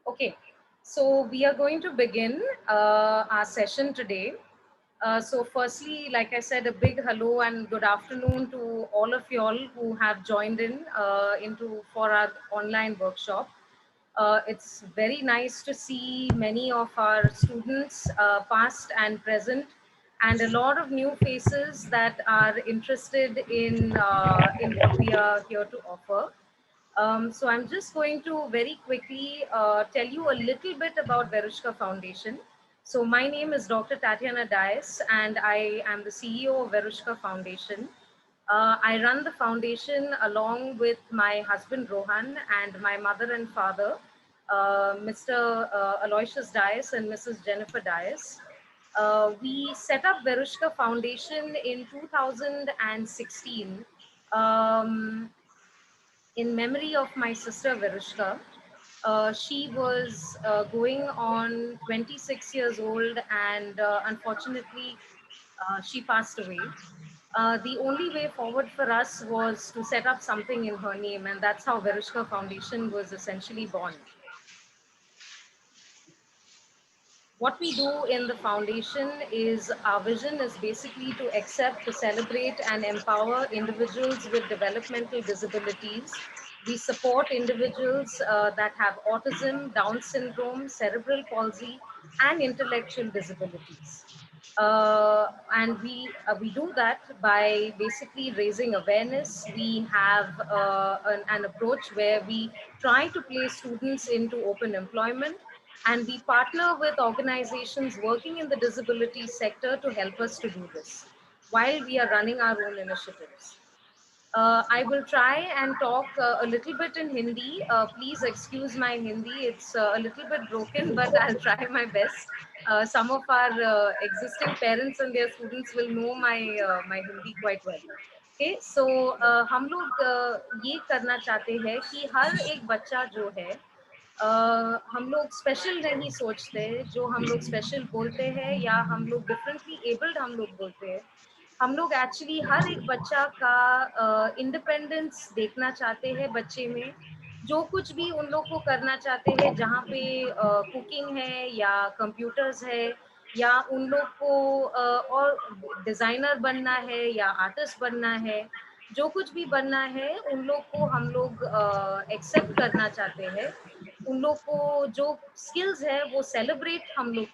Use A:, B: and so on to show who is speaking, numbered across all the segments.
A: Okay, so we are going to begin our session today. So firstly, like I said, a big hello and good afternoon to all of you all who have joined in into for our online workshop. It's very nice to see many of our students, past and present, and a lot of new faces that are interested in what we are here to offer. So I'm just going to very quickly tell you a little bit about Verushka Foundation. So my name is Dr. Tatiana Dias, and I am the CEO of Verushka Foundation. I run the foundation along with my husband Rohan and my mother and father, Mr. Aloysius Dias and Mrs. Jennifer Dias. We set up Verushka Foundation in 2016. Um, in memory of my sister Verushka. She was going on 26 years old, and unfortunately, she passed away. The only way forward for us was to set up something in her name, and that's how Verushka Foundation was essentially born. What we do in the foundation is our vision is basically to accept, to celebrate, and empower individuals with developmental disabilities. We support individuals that have autism, Down syndrome, cerebral palsy, and intellectual disabilities. And we do that by basically raising awareness. We have an approach where we try to place students into open employment, and we partner with organizations working in the disability sector to help us to do this while we are running our own initiatives. I will try and talk a little bit in Hindi. Please excuse my Hindi. It's a little bit broken, but I'll try my best. Some of our existing parents and their students will know my Hindi quite well. Okay, so हम लोग ये करना चाहते हैं कि हर एक बच्चा जो है, हम लोग स्पेशल नहीं सोचते, जो हम लोग स्पेशल बोलते हैं या हम लोग डिफरेंटली एबल्ड हम लोग बोलते हैं, हम लोग एक्चुअली हर एक बच्चा का इंडिपेंडेंस देखना चाहते हैं बच्चे में। जो कुछ भी उन लोग को करना चाहते हैं, जहाँ पे कुकिंग है या कंप्यूटर्स है, या उन लोग को और डिजाइनर बनना है या आर्टिस्ट बनना है, जो कुछ भी बनना है उन लोग को हम लोग एक्सेप्ट करना चाहते हैं। उन लोग को जो स्किल्स है वो सेलिब्रेट हम लोग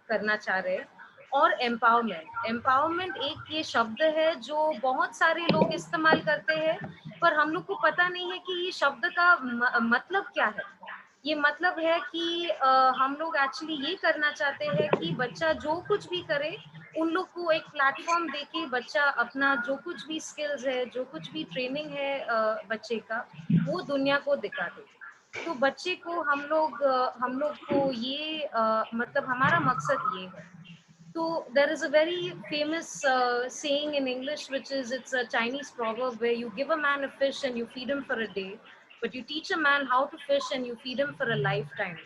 A: करना चाह रहे हैं। और एम्पावरमेंट, एम्पावरमेंट एक ये शब्द है जो बहुत सारे लोग इस्तेमाल करते हैं, पर हम लोग को पता नहीं है कि ये शब्द का मतलब क्या है। ये मतलब है कि हम लोग एक्चुअली ये करना चाहते हैं कि बच्चा जो कुछ भी करे, उन लोग को एक प्लेटफॉर्म देके बच्चा अपना जो कुछ भी स्किल्स है, जो कुछ भी ट्रेनिंग है बच्चे का, वो दुनिया को दिखा दे। तो बच्चे को हम लोग को ये मतलब हमारा मकसद ये है। So there is a very famous saying in English, which is it's a Chinese proverb where you give a man a fish and you feed him for a day, but you teach a man how to fish and you feed him for a lifetime.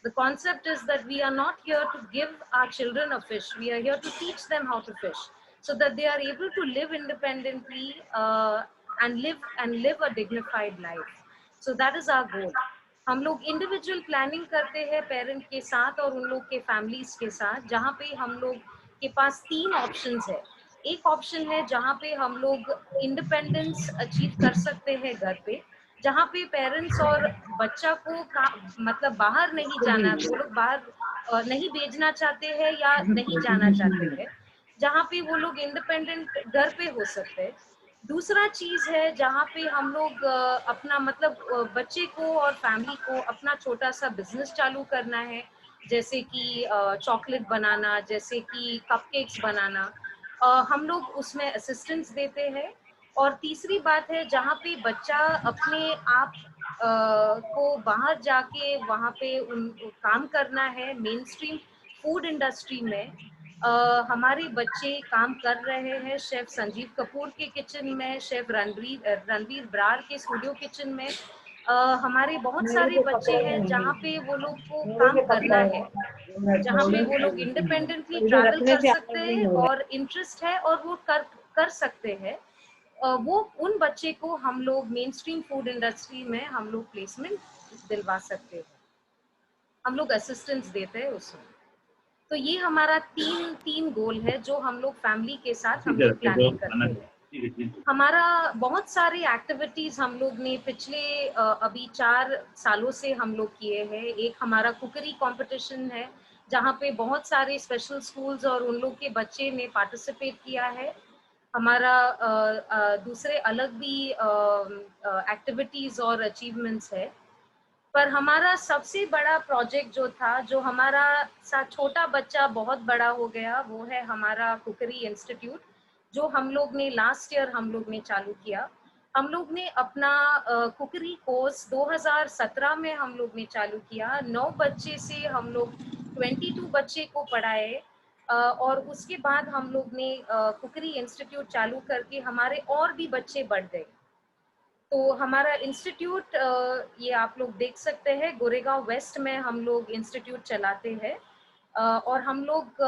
A: The concept is that we are not here to give our children a fish. We are here to teach them how to fish so that they are able to live independently and live a dignified life. So that is our goal. हम लोग individual planning करते हैं parent के साथ और उन लोग के फैमिलीज के साथ, जहाँ पे हम लोग के पास तीन ऑप्शंस है। एक ऑप्शन है जहाँ पे हम लोग इंडिपेंडेंस अचीव कर सकते हैं घर पे, जहाँ पे पेरेंट्स और बच्चा को मतलब बाहर नहीं जाना, वो लोग बाहर नहीं भेजना चाहते हैं या नहीं जाना चाहते हैं, जहाँ पे वो लोग इंडिपेंडेंट घर पे हो सकते हैं। दूसरा चीज है जहाँ पे हम लोग अपना मतलब बच्चे को और फैमिली को अपना छोटा सा बिजनेस चालू करना है, जैसे कि चॉकलेट बनाना, जैसे कि कपकेक्स बनाना। हम लोग उसमें असिस्टेंस देते हैं। और तीसरी बात है जहाँ पे बच्चा अपने आप को बाहर जाके वहाँ पे उन काम करना है। मेन स्ट्रीम फूड इंडस्ट्री में हमारे बच्चे काम कर रहे हैं, शेफ संजीव कपूर के किचन में, शेफ रणवीर ब्रार के स्टूडियो किचन में। हमारे बहुत सारे बच्चे हैं जहाँ पे वो लोग को काम करना है, जहाँ पे वो लोग इंडिपेंडेंटली ट्रैवल कर सकते हैं और इंटरेस्ट है और वो कर कर सकते हैं। वो उन बच्चे को हम लोग मेन स्ट्रीम फूड इंडस्ट्री में हम लोग प्लेसमेंट दिलवा सकते हैं, हम लोग असिस्टेंस देते हैं उसमें। तो ये हमारा तीन तीन गोल है जो हम लोग फैमिली के साथ हम लोग प्लानिंग करते हैं। हमारा बहुत सारे एक्टिविटीज हम लोग ने पिछले अभी 4 सालों से हम लोग किए हैं। एक हमारा कुकरी कंपटीशन है जहाँ पे बहुत सारे स्पेशल स्कूल्स और उन लोग के बच्चे ने पार्टिसिपेट किया है। हमारा दूसरे अलग भी एक्टिविटीज और अचीवमेंट्स है। पर हमारा सबसे बड़ा प्रोजेक्ट जो था, जो हमारा सा छोटा बच्चा बहुत बड़ा हो गया, वो है हमारा कुकरी इंस्टीट्यूट, जो हम लोग ने लास्ट ईयर हम लोग ने चालू किया। हम लोग ने अपना कुकरी कोर्स 2017 में हम लोग ने चालू किया। 9 बच्चे से हम लोग 22 बच्चे को पढ़ाए, और उसके बाद हम लोग ने कुकरी इंस्टीट्यूट चालू करके हमारे और भी बच्चे बढ़ गए। तो हमारा इंस्टीट्यूट ये आप लोग देख सकते हैं, गोरेगांव वेस्ट में हम लोग इंस्टीट्यूट चलाते हैं। और हम लोग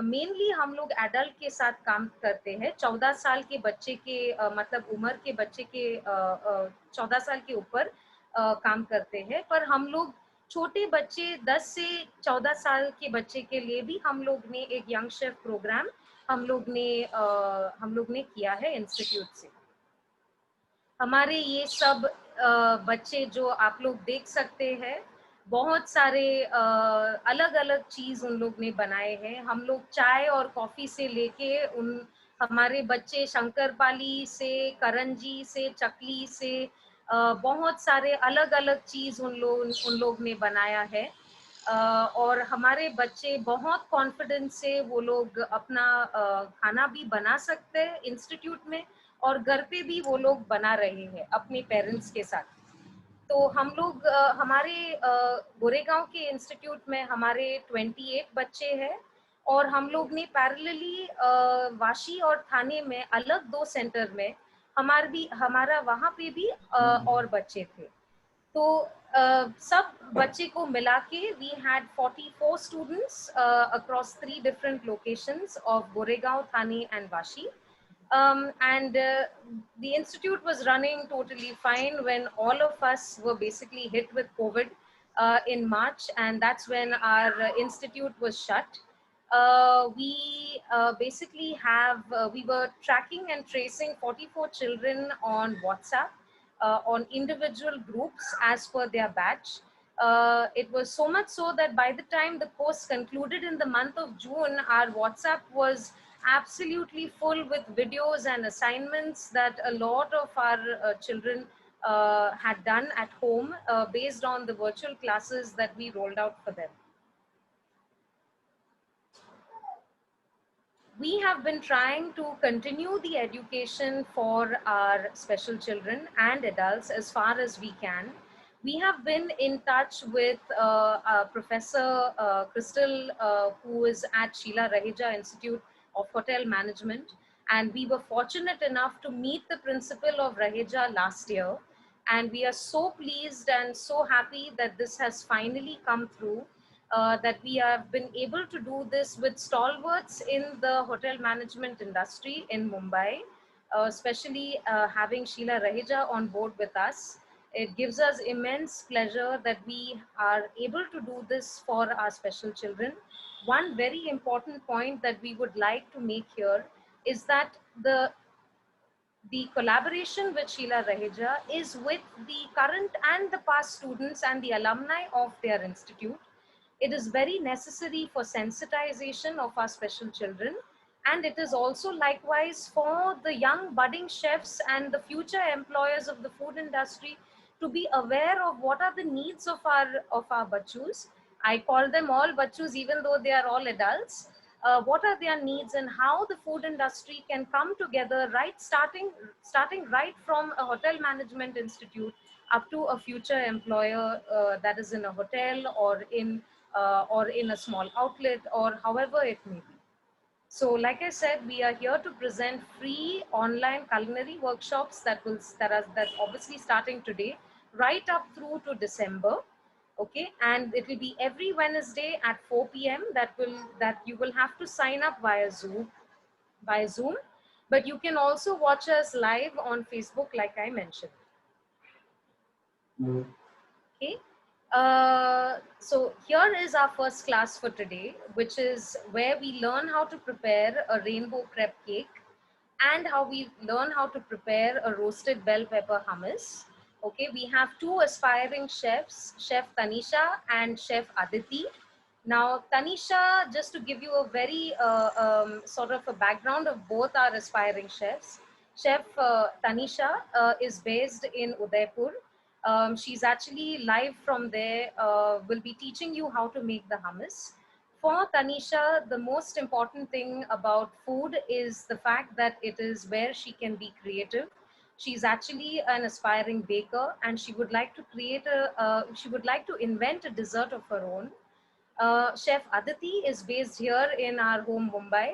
A: मेनली हम लोग एडल्ट के साथ काम करते हैं। 14 साल के बच्चे के मतलब उम्र के बच्चे के 14 साल के ऊपर काम करते हैं। पर हम लोग छोटे बच्चे 10 से 14 साल के बच्चे के लिए भी हम लोग ने एक यंग शेफ प्रोग्राम हम लोग ने किया है इंस्टीट्यूट से। हमारे ये सब बच्चे जो आप लोग देख सकते हैं, बहुत सारे अलग अलग चीज उन लोग ने बनाए हैं। हम लोग चाय और कॉफी से लेके उन हमारे बच्चे शंकरपाली से, करंजी से, चकली से बहुत सारे अलग अलग चीज उन लोग ने बनाया है। और हमारे बच्चे बहुत कॉन्फिडेंस से वो लोग अपना खाना भी बना सकते हैं इंस्टीट्यूट में, और घर पे भी वो लोग बना रहे हैं अपने पेरेंट्स के साथ। तो हम लोग हमारे गोरेगांव के इंस्टीट्यूट में हमारे 28 बच्चे हैं, और हम लोग ने पैरेलली वाशी और थाने में अलग 2 सेंटर में हमारा वहाँ पे भी और बच्चे थे। तो सब बच्चे को मिला के we had 44 students across 3 different locations of Goregaon, Thane and Vashi. And the institute was running totally fine when all of us were basically hit with COVID in March, and that's when our institute was shut. We were tracking and tracing 44 children on WhatsApp, on individual groups as per their batch. It was so much so that by the time the course concluded in the month of June, our WhatsApp was absolutely full with videos and assignments that a lot of our children had done at home based on the virtual classes that we rolled out for them. We have been trying to continue the education for our special children and adults as far as we can. We have been in touch with Professor Crystal, who is at Sheila Raheja Institute of Hotel Management. And we were fortunate enough to meet the principal of Raheja last year. And we are so pleased and so happy that this has finally come through. That we have been able to do this with stalwarts in the hotel management industry in Mumbai, especially having Sheila Raheja on board with us. It gives us immense pleasure that we are able to do this for our special children. One very important point that we would like to make here is that the collaboration with Sheila Raheja is with the current and the past students and the alumni of their institute. It is very necessary for sensitization of our special children, and it is also likewise for the young budding chefs and the future employers of the food industry to be aware of what are the needs of our bachus. I call them all bachus even though they are all adults. What are their needs and how the food industry can come together, right, starting right from a hotel management institute up to a future employer that is in a hotel or in a small outlet, or however it may be. So like I said, we are here to present free online culinary workshops that's obviously starting today right up through to December. Okay, and it will be every Wednesday at 4 p.m. that you will have to sign up via Zoom. but you can also watch us live on Facebook, like I mentioned. Okay. So here is our first class for today, which is where we learn how to prepare a rainbow crepe cake and how we learn how to prepare a roasted bell pepper hummus. Okay, we have two aspiring chefs, Chef Tanisha and Chef Aditi. Now, Tanisha, just to give you a very sort of a background of both our aspiring chefs, Chef Tanisha is based in Udaipur. She's actually live from there, will be teaching you how to make the hummus. For Tanisha, the most important thing about food is the fact that it is where she can be creative. She's actually an aspiring baker, and she would like to she would like to invent a dessert of her own. Chef Aditi is based here in our home Mumbai,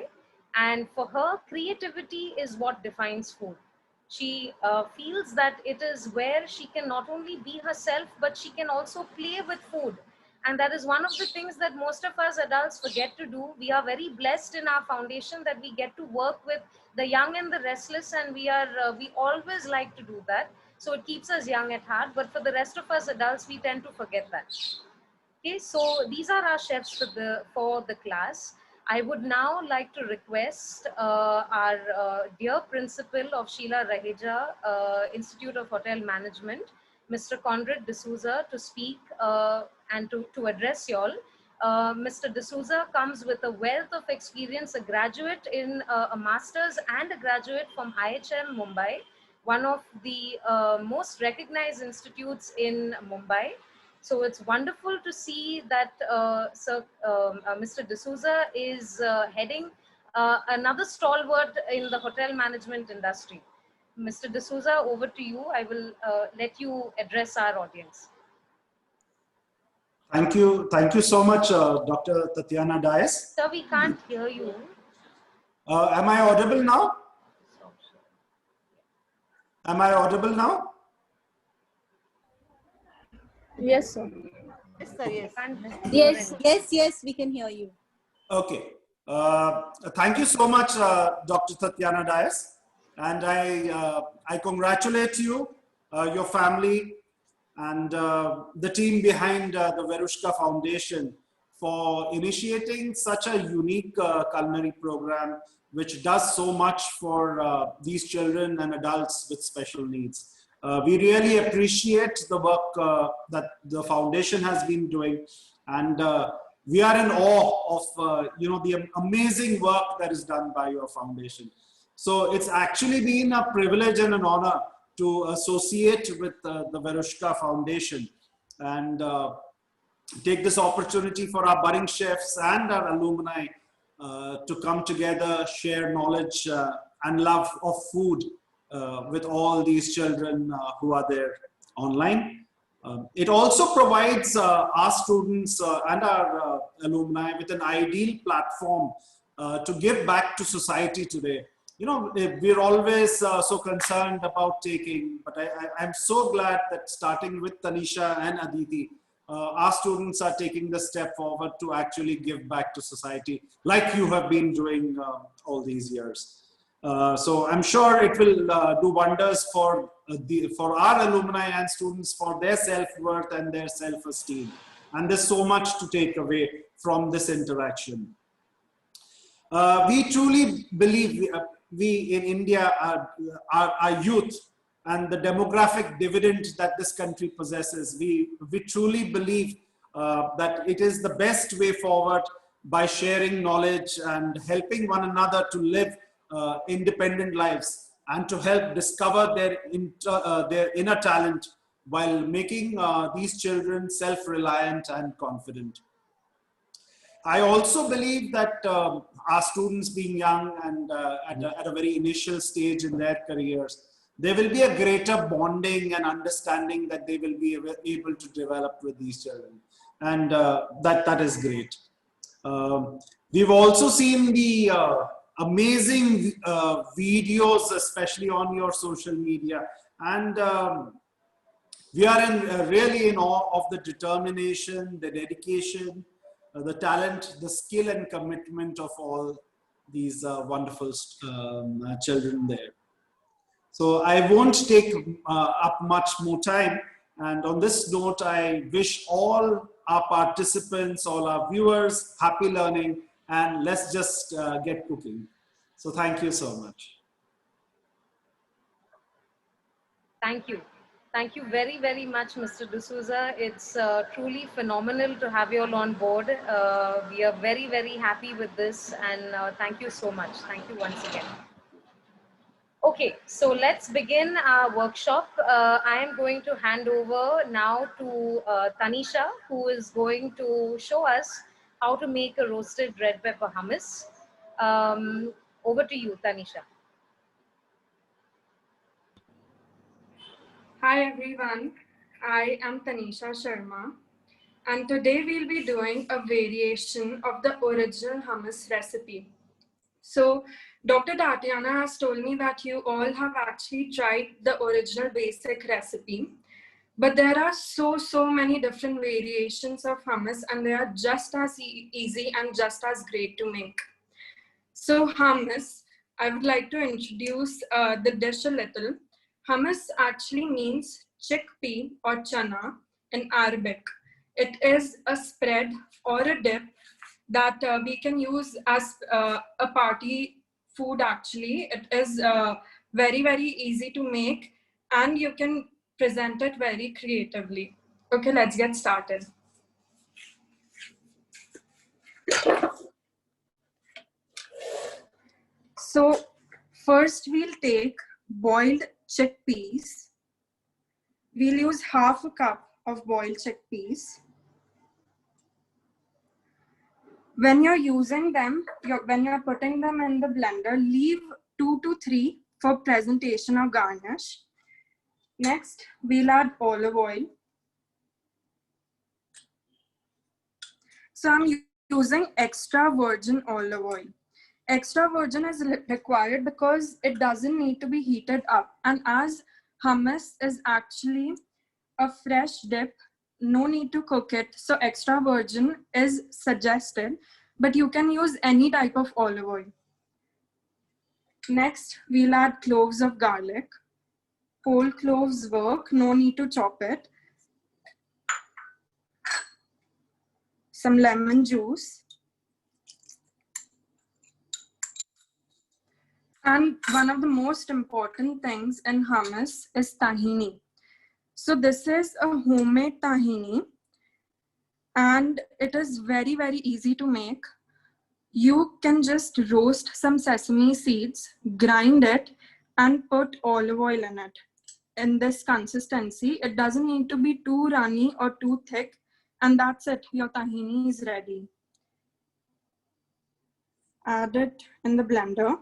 A: and for her, creativity is what defines food. She feels that it is where she can not only be herself, but she can also play with food. And that is one of the things that most of us adults forget to do. We are very blessed in our foundation that we get to work with the young and the restless, and we always like to do that. So it keeps us young at heart. But for the rest of us adults, we tend to forget that. Okay, so these are our chefs for the class. I would now like to request our dear principal of Sheila Raheja Institute of Hotel Management, Mr. Conrad D'Souza, to speak and to address y'all. Mr. D'Souza comes with a wealth of experience, a graduate in a master's and a graduate from IHM Mumbai, one of the most recognized institutes in Mumbai. So it's wonderful to see that Mr. D'Souza is heading another stalwart in the hotel management industry. Mr. D'Souza, over to you. I will let you address our audience.
B: Thank you so much, Dr. Tatiana Dias.
A: Sir, we can't hear you.
B: Am I audible now? Am I audible now?
C: Yes, sir.
D: Yes, sir,
C: Yes. Yes, we can hear you.
B: Okay. Thank you so much, Dr. Tatiana Dias. And I congratulate you, your family, and the team behind the Verushka Foundation for initiating such a unique culinary program, which does so much for these children and adults with special needs. We really appreciate the work that the foundation has been doing, and we are in awe of the amazing work that is done by your foundation. So it's actually been a privilege and an honor to associate with the Verushka Foundation and take this opportunity for our budding chefs and our alumni to come together, share knowledge and love of food with all these children who are there online. It also provides our students and our alumni with an ideal platform to give back to society today. You know, we're always so concerned about taking, but I'm so glad that starting with Tanisha and Aditi, our students are taking the step forward to actually give back to society like you have been doing all these years. So I'm sure it will do wonders for our alumni and students, for their self-worth and their self-esteem. And there's so much to take away from this interaction. We truly believe we in India, our youth and the demographic dividend that this country possesses, we truly believe that it is the best way forward by sharing knowledge and helping one another to live independent lives and to help discover their inner talent while making these children self-reliant and confident. I also believe that our students being young and at a very initial stage in their careers, there will be a greater bonding and understanding that they will be able to develop with these children. And that is great. We've also seen the amazing videos, especially on your social media. And we are really in awe of the determination, the dedication, the talent, the skill and commitment of all these wonderful children there. So I won't take up much more time. And on this note, I wish all our participants, all our viewers, happy learning, and let's just get cooking. So thank you so much.
A: Thank you. Thank you very, very much, Mr. D'Souza. It's truly phenomenal to have you all on board. We are very, very happy with this, and thank you so much. Thank you once again. Okay, so let's begin our workshop. I am going to hand over now to Tanisha, who is going to show us how to make a roasted red pepper hummus. Over to you, Tanisha.
D: Hi everyone, I am Tanisha Sharma, and today we'll be doing a variation of the original hummus recipe. So Dr. Tatiana has told me that you all have actually tried the original basic recipe, but there are so many different variations of hummus, and they are just as easy and just as great to make. So hummus, I would like to introduce the dish a little. Hummus actually means chickpea or chana in Arabic. It is a spread or a dip that we can use as a party food actually. It is very, very easy to make, and you can present it very creatively. Okay, let's get started. So first we'll take boiled chickpeas. We'll use half a cup of boiled chickpeas. When you're using them, when you're putting them in the blender, leave 2 to 3 for presentation or garnish. Next, we'll add olive oil. So I'm using extra virgin olive oil. Extra virgin is required because it doesn't need to be heated up. And as hummus is actually a fresh dip, no need to cook it. So extra virgin is suggested, but you can use any type of olive oil. Next, we'll add cloves of garlic. Whole cloves work, no need to chop it. Some lemon juice. And one of the most important things in hummus is tahini. So this is a homemade tahini, and it is very, very easy to make. You can just roast some sesame seeds, grind it, and put olive oil in it. In this consistency, it doesn't need to be too runny or too thick, and that's it. Your tahini is ready. Add it in the blender.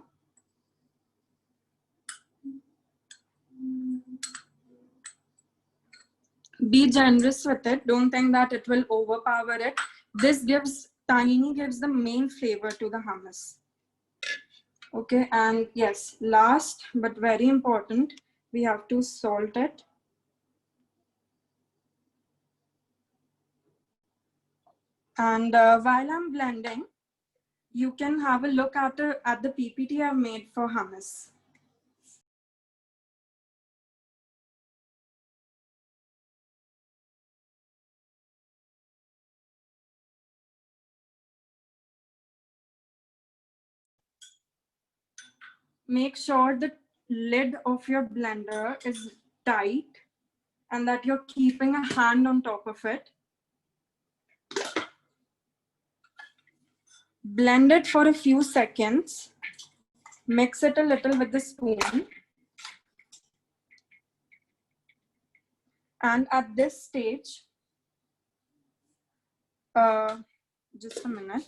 D: Be generous with it. Don't think that it will overpower it. Tahini gives the main flavor to the hummus. Okay, and yes, last but very important, we have to salt it. And while I'm blending, you can have a look at the PPT I've made for hummus. Make sure the lid of your blender is tight and that you're keeping a hand on top of it. Blend it for a few seconds. Mix it a little with the spoon. And at this stage, just a minute.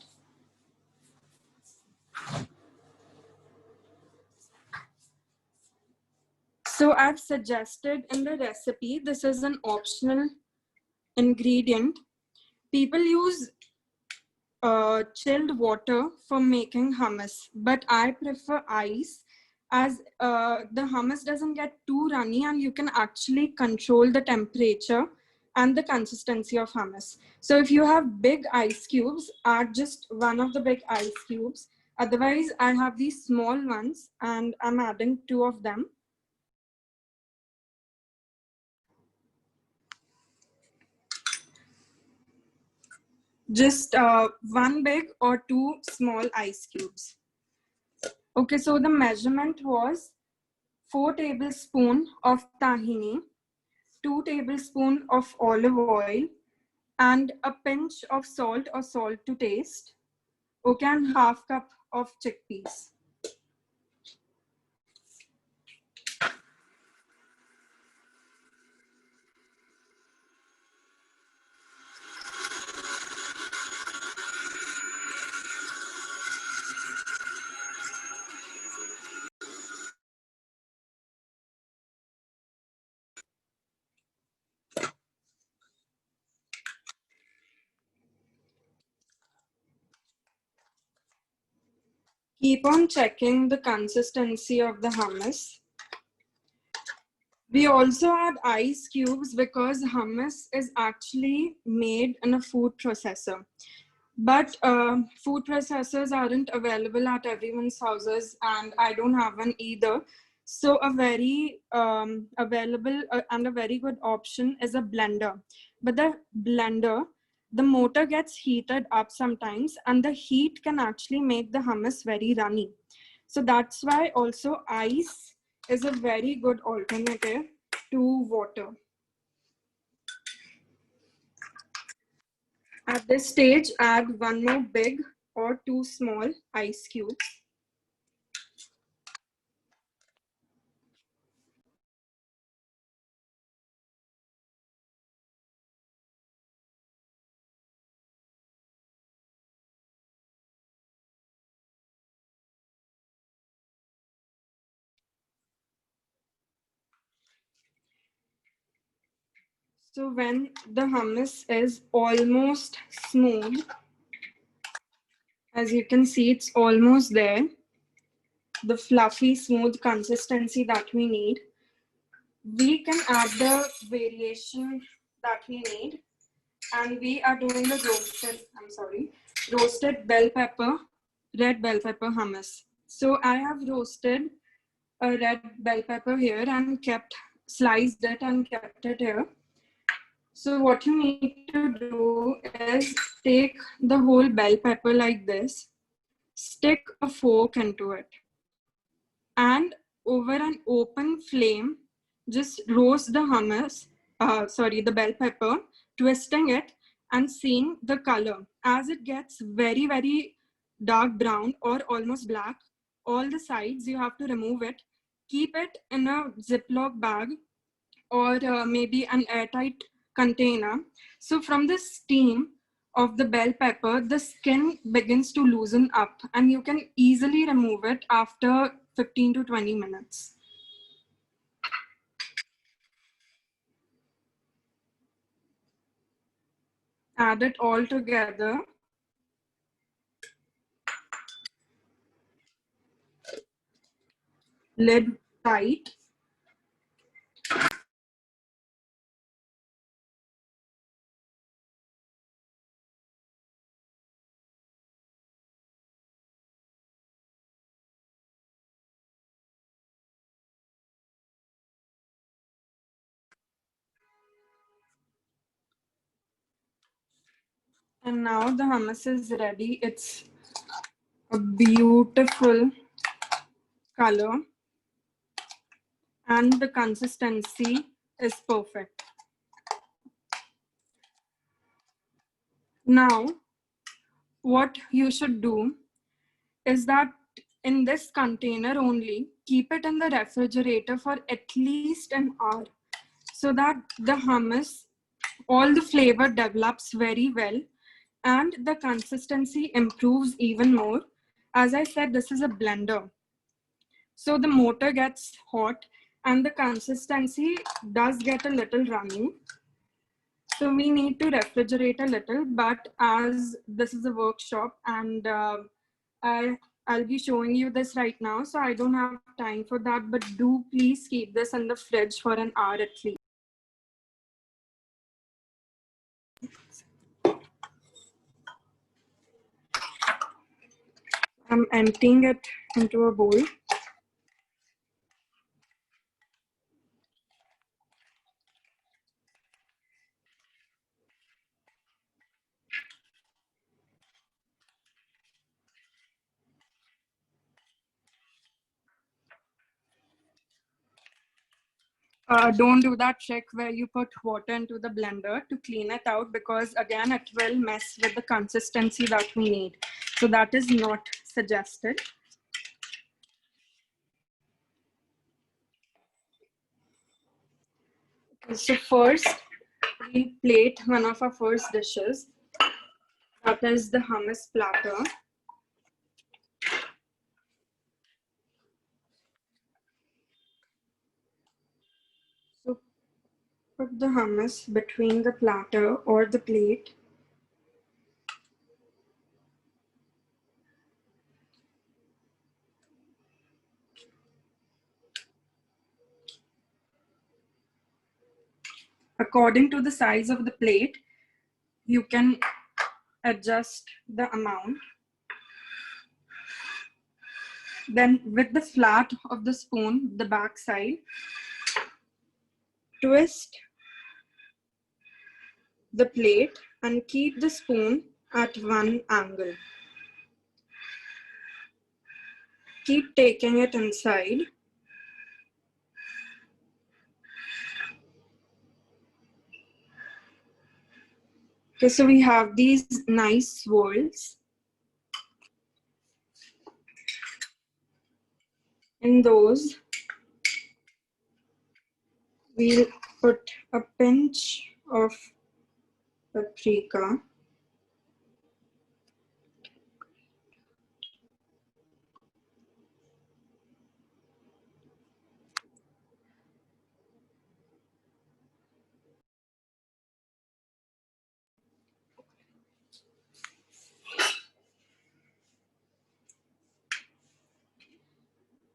D: So I've suggested in the recipe, this is an optional ingredient. People use chilled water for making hummus, but I prefer ice as the hummus doesn't get too runny and you can actually control the temperature and the consistency of hummus. So if you have big ice cubes, add just one of the big ice cubes Otherwise, I have these small ones and I'm adding 2 of them. Just 1 big or 2 small ice cubes. Okay, so the measurement was 4 tablespoons of tahini, 2 tablespoons of olive oil, and a pinch of salt or salt to taste. Okay, and half cup of chickpeas. Keep on checking the consistency of the hummus. We also add ice cubes because hummus is actually made in a food processor. But food processors aren't available at everyone's houses, and I don't have one either. So a very available and a very good option is a blender. But the blender, the motor gets heated up sometimes, and the heat can actually make the hummus very runny. So that's why also ice is a very good alternative to water. At this stage, add 1 more big or 2 small ice cubes. So when the hummus is almost smooth, as you can see, it's almost there, the fluffy, smooth consistency that we need, we can add the variation that we need. And we are doing the roasted bell pepper, red bell pepper hummus. So I have roasted a red bell pepper here and sliced it and kept it here. So what you need to do is take the whole bell pepper like this, stick a fork into it, and over an open flame, just roast the the bell pepper, twisting it and seeing the color. As it gets very, very dark brown or almost black, all the sides, you have to remove it. Keep it in a Ziploc bag or maybe an airtight container. So from the steam of the bell pepper, the skin begins to loosen up and you can easily remove it after 15 to 20 minutes. Add it all together. Lid tight. And now the hummus is ready. It's a beautiful color and the consistency is perfect. Now, what you should do is that in this container only, keep it in the refrigerator for at least an hour so that the hummus, all the flavor develops very well and the consistency improves even more. As I said, this is a blender. So the motor gets hot and the consistency does get a little runny. So we need to refrigerate a little, but as this is a workshop and I'll be showing you this right now, so I don't have time for that, but do please keep this in the fridge for an hour at least. I'm emptying it into a bowl. Don't do that trick where you put water into the blender to clean it out, because again, it will mess with the consistency that we need. So that is not suggested. So first, we'll plate one of our first dishes. That is the hummus platter. So put the hummus between the platter or the plate. According to the size of the plate, you can adjust the amount. Then with the flat of the spoon, the back side, twist the plate and keep the spoon at one angle. Keep taking it inside. Okay, so we have these nice swirls. In those, we'll put a pinch of paprika.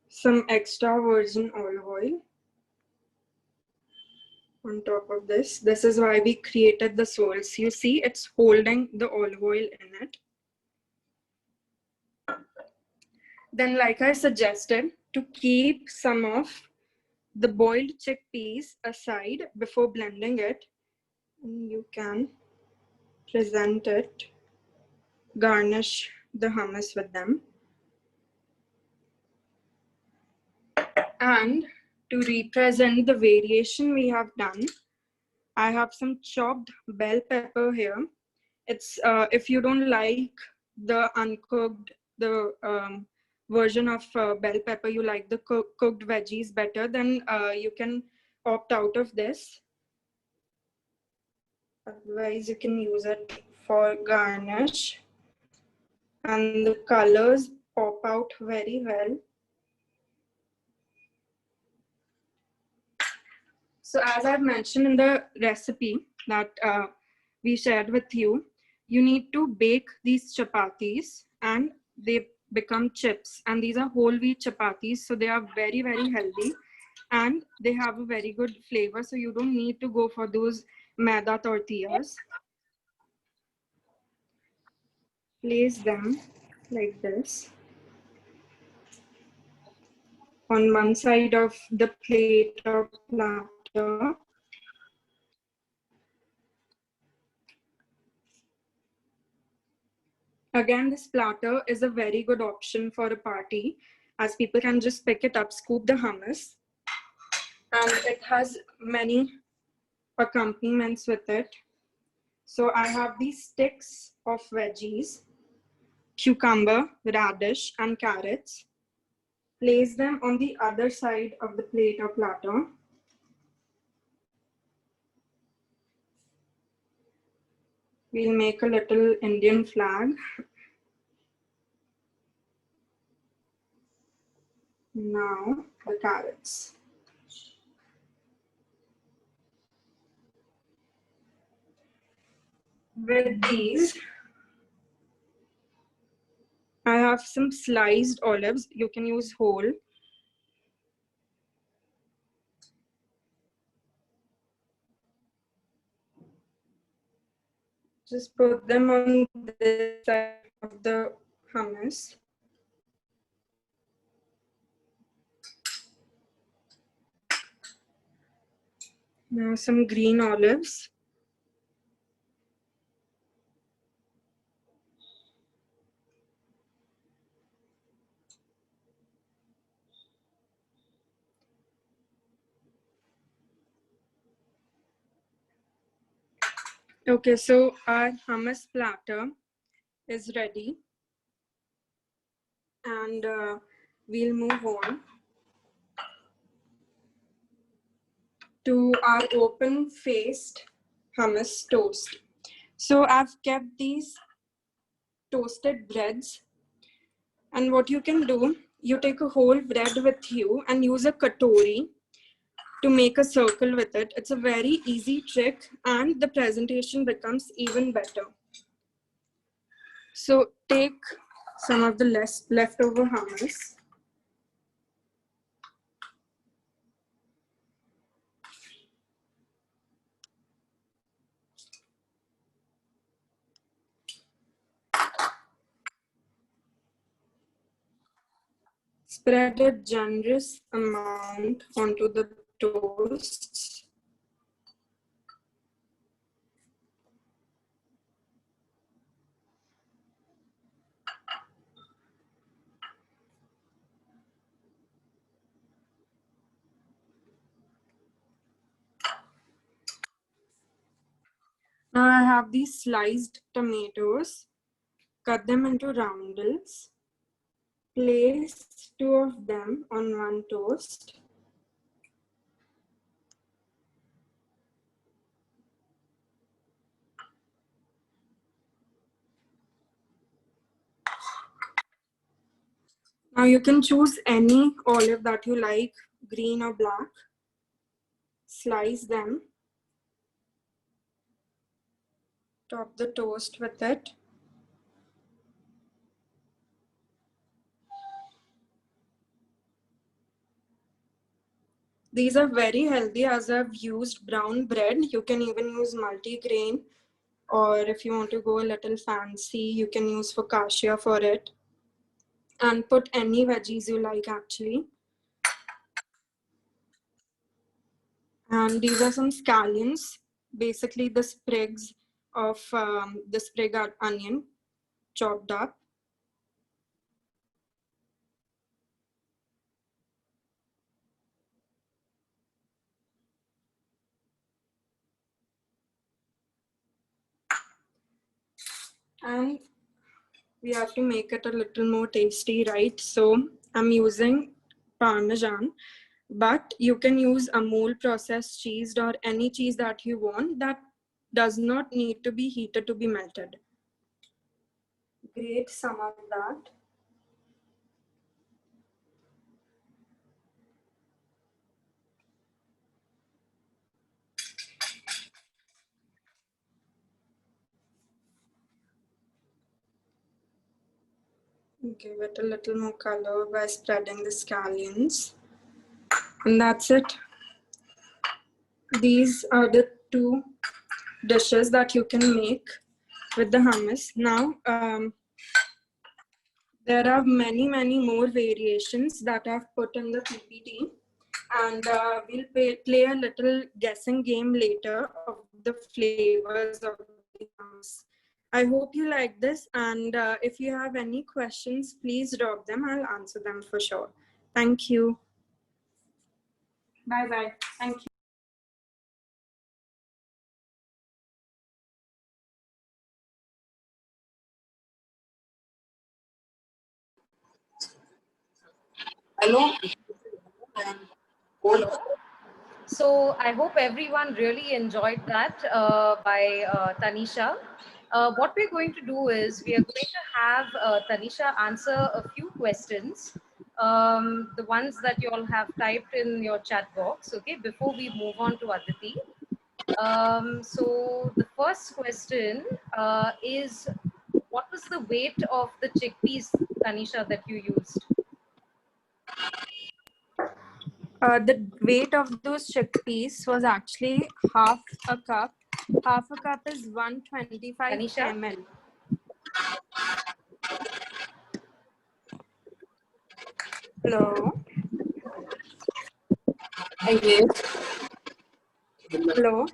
D: Some extra virgin olive oil on top of this. This is why we created the swirls. You see, it's holding the olive oil in it. Then, like I suggested, to keep some of the boiled chickpeas aside before blending it, you can present it, garnish the hummus with them. And to represent the variation we have done, I have some chopped bell pepper here. It's if you don't like the uncooked, the version of bell pepper, you like the cooked veggies better, then you can opt out of this. Otherwise, you can use it for garnish. And the colors pop out very well. So as I've mentioned in the recipe that we shared with you, you need to bake these chapatis and they become chips. And these are whole wheat chapatis, so they are very, very healthy and they have a very good flavor. So you don't need to go for those maida tortillas. Place them like this on one side of the plate or platter. Again, this platter is a very good option for a party, as people can just pick it up, scoop the hummus, and it has many accompaniments with it. So I have these sticks of veggies, cucumber, radish, and carrots. Place them on the other side of the plate or platter. We'll make a little Indian flag. Now the carrots. With these, I have some sliced olives. You can use whole. Just put them on this side of the hummus. Now some green olives. Okay, so our hummus platter is ready, and we'll move on to our open-faced hummus toast. So I've kept these toasted breads, and what you can do, you take a whole bread with you and use a katori to make a circle with it. It's a very easy trick, and the presentation becomes even better. So take some of the leftover hummus. Spread a generous amount onto the toast. Now I have these sliced tomatoes. Cut them into roundels. Place 2 of them on one toast. Now you can choose any olive that you like, green or black. Slice them. Top the toast with it. These are very healthy, as I've used brown bread. You can even use multigrain, or if you want to go a little fancy, you can use focaccia for it. And put any veggies you like, actually. And these are some scallions, basically the sprigs of the sprig onion chopped up. And we have to make it a little more tasty, right? So I'm using Parmesan, but you can use Amul processed cheese or any cheese that you want that does not need to be heated to be melted. Grate some of that. Give it a little more color by spreading the scallions. And that's it. These are the 2 dishes that you can make with the hummus. Now, there are many more variations that I've put in the PPT, and we'll play a little guessing game later of the flavors of the hummus. I hope you like this, and if you have any questions, please drop them. I'll answer them for sure. Thank you. Bye-bye. Thank you.
E: Hello.
A: So I hope everyone really enjoyed that by Tanisha. What we're going to do is we are going to have Tanisha answer a few questions, the ones that you all have typed in your chat box, okay, before we move on to Aditi. So the first question is, what was the weight of the chickpeas, Tanisha, that you used?
D: The weight of those chickpeas was actually half a cup. Half a cup is 125
A: Tanisha?
D: ml. Hello.
E: Yes.
D: Hello.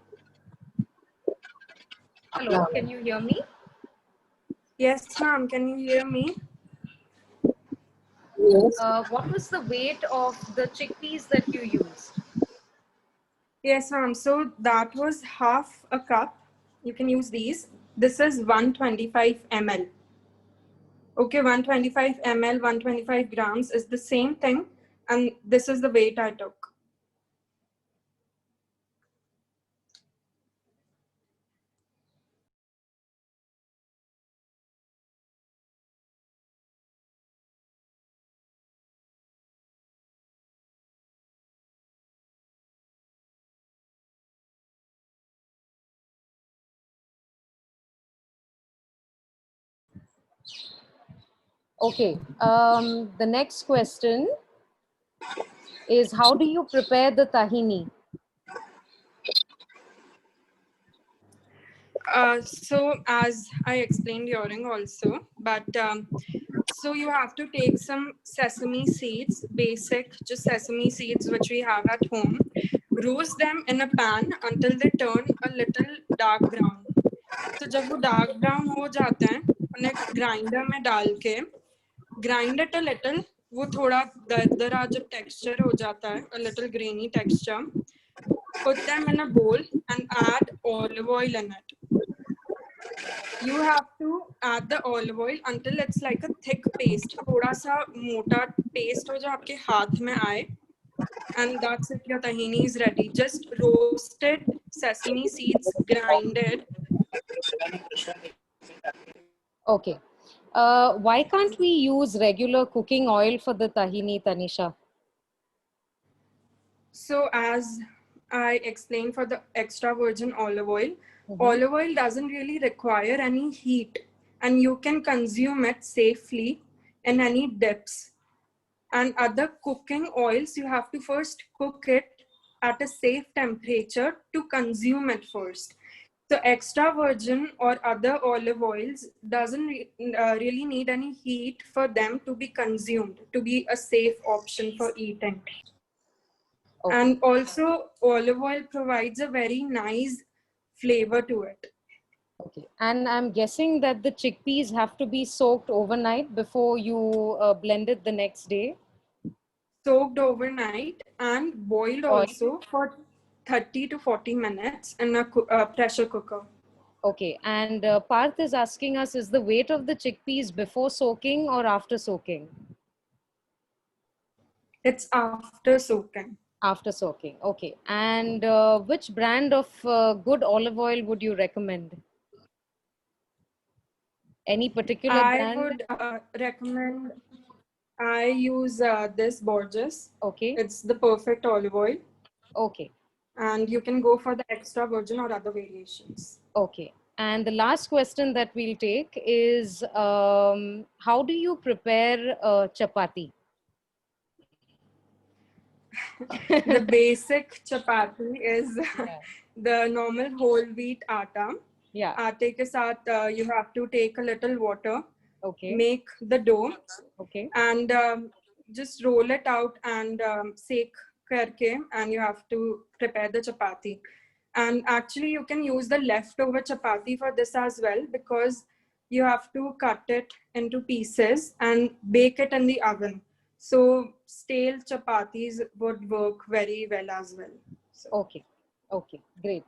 A: Hello, can you hear me?
D: Yes, ma'am. Can you hear me?
E: Yes.
A: What was the weight of the chickpeas that you used?
D: Yes, ma'am. So that was half a cup. You can use these. This is 125 ml. Okay, 125 ml, 125 grams is the same thing. And this is the weight I took.
A: Okay. The next question is, how do you prepare the tahini?
D: So as I explained during also, but so you have to take some sesame seeds, basic just sesame seeds which we have at home, roast them in a pan until they turn a little dark brown. तो जब वो dark brown हो जाते हैं उन्हें grinder में डाल के ग्राइंड इट अ लिटिल, वो थोड़ा दरदरा जब टेक्सचर हो जाता है, a little grainy texture, put them in a bowl and add olive oil in it. You have to add the olive oil until it's like a thick paste, थोड़ा सा मोटा paste हो जो आपके हाथ में आए, and that's it, your tahini is ready. Just roasted sesame seeds, grinded.
A: Okay. Why can't we use regular cooking oil for the tahini, Tanisha?
D: So as I explained for the extra virgin olive oil, olive oil doesn't really require any heat and you can consume it safely in any dips. And other cooking oils, you have to first cook it at a safe temperature to consume it first. So extra virgin or other olive oils doesn't really need any heat for them to be consumed, to be a safe option for eating.
A: Okay.
D: And also olive oil provides a very nice flavor to it.
A: Okay. And I'm guessing that the chickpeas have to be soaked overnight before you blend it the next day.
D: Soaked overnight and boiled
A: Oil.
D: also for 30 to 40 minutes in a pressure cooker.
A: Okay. And Parth is asking us, is the weight of the chickpeas before soaking or after soaking?
D: It's after soaking.
A: After soaking. Okay. And which brand of good olive oil would you recommend? Any particular
D: I
A: brand?
D: would recommend, I use this Borges.
A: Okay.
D: It's the perfect olive oil.
A: Okay.
D: And you can go for the extra virgin or other variations.
A: Okay. And the last question that we'll take is, how do you prepare chapati?
D: The basic chapati is the normal whole wheat atta.
A: Yeah.
D: Atte ke saath, you have to take a little water,
A: Okay.
D: make the dough,
A: Okay.
D: and just roll it out and sek karke, and you have to prepare the chapati. And actually you can use the leftover chapati for this as well, because you have to cut it into pieces and bake it in the oven. So stale chapatis would work very well as well. So.
A: Okay. Okay. Great.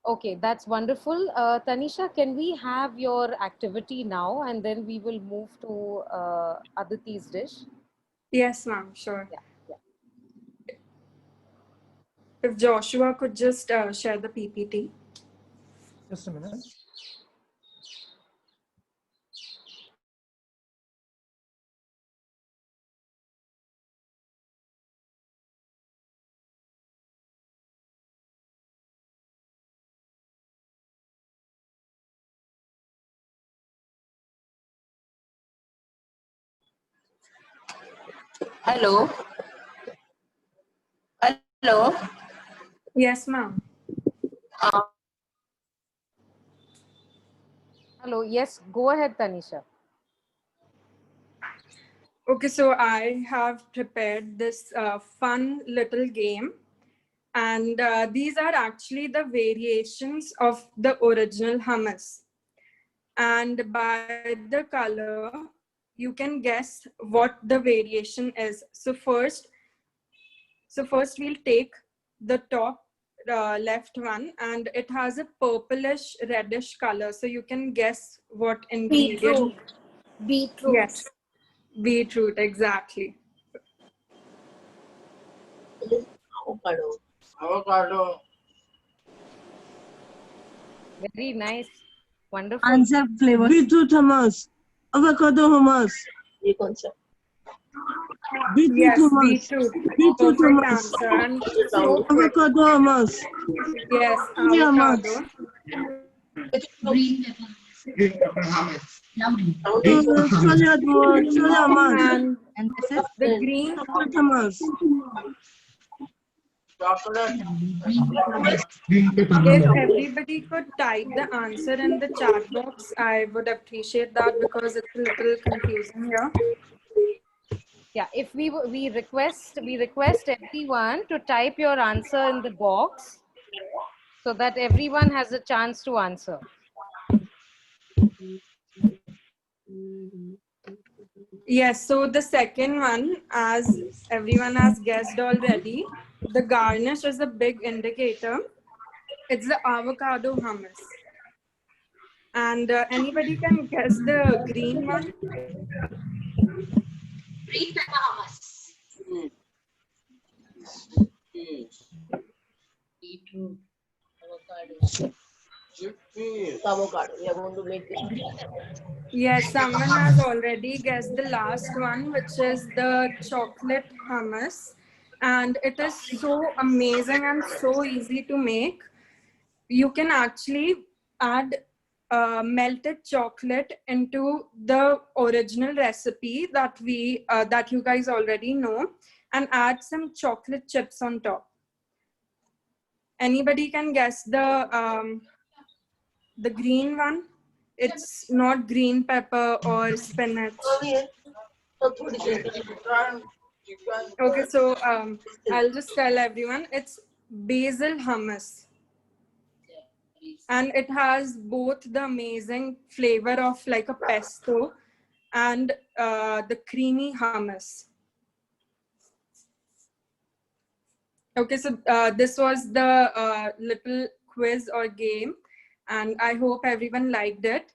A: Okay, that's wonderful. Tanisha, can we have your activity now and then we will move to Aditi's dish?
D: Yes, ma'am, sure.
A: Yeah. Yeah.
D: If Joshua could just share the PPT.
F: Just a minute.
E: Hello. Hello.
D: Yes, ma'am.
A: Hello. Yes, go ahead, Tanisha.
D: Okay, so I have prepared this fun little game And these are actually the variations of the original hummus. And by the color, you can guess what the variation is. So first we'll take the top left one, and it has a purplish reddish color. So you can guess what ingredient.
C: Beetroot.
D: Yes, beetroot, exactly.
E: Avocado.
A: Very nice. Wonderful.
G: Answer flavor. Beetroot hummus. Avocado hummus. Beetroot
D: Yes,
G: hummus.
D: beetroot.
G: Beetroot
D: Perfect
G: hummus.
D: answer. And so quick.
G: Avocado hummus.
D: Yes,
G: Chili hummus.
D: avocado.
E: Green pepper hummus.
G: Chili hummus.
D: And
G: this is
D: the green,
G: chocolate hummus.
E: Chocolate.
D: if everybody could type the answer in the chat box, I would appreciate that because it's a little confusing here.
A: Yeah, if we request everyone to type your answer in the box so that everyone has a chance to answer.
D: Yes, so the second one, as everyone has guessed already, the garnish is a big indicator. It's the avocado hummus. And anybody can guess the green one?
E: Green pepper hummus. Beetroot. Avocado. We are going to make it green pepper.
D: Yes, someone has already guessed the last one, which is the chocolate hummus. And it is so amazing and so easy to make. You can actually add melted chocolate into the original recipe that that you guys already know, and add some chocolate chips on top. Anybody can guess the green one? It's not green pepper or spinach. Okay, so I'll just tell everyone, it's basil hummus. And it has both the amazing flavor of like a pesto and the creamy hummus. Okay, so this was the little quiz or game, and I hope everyone liked it.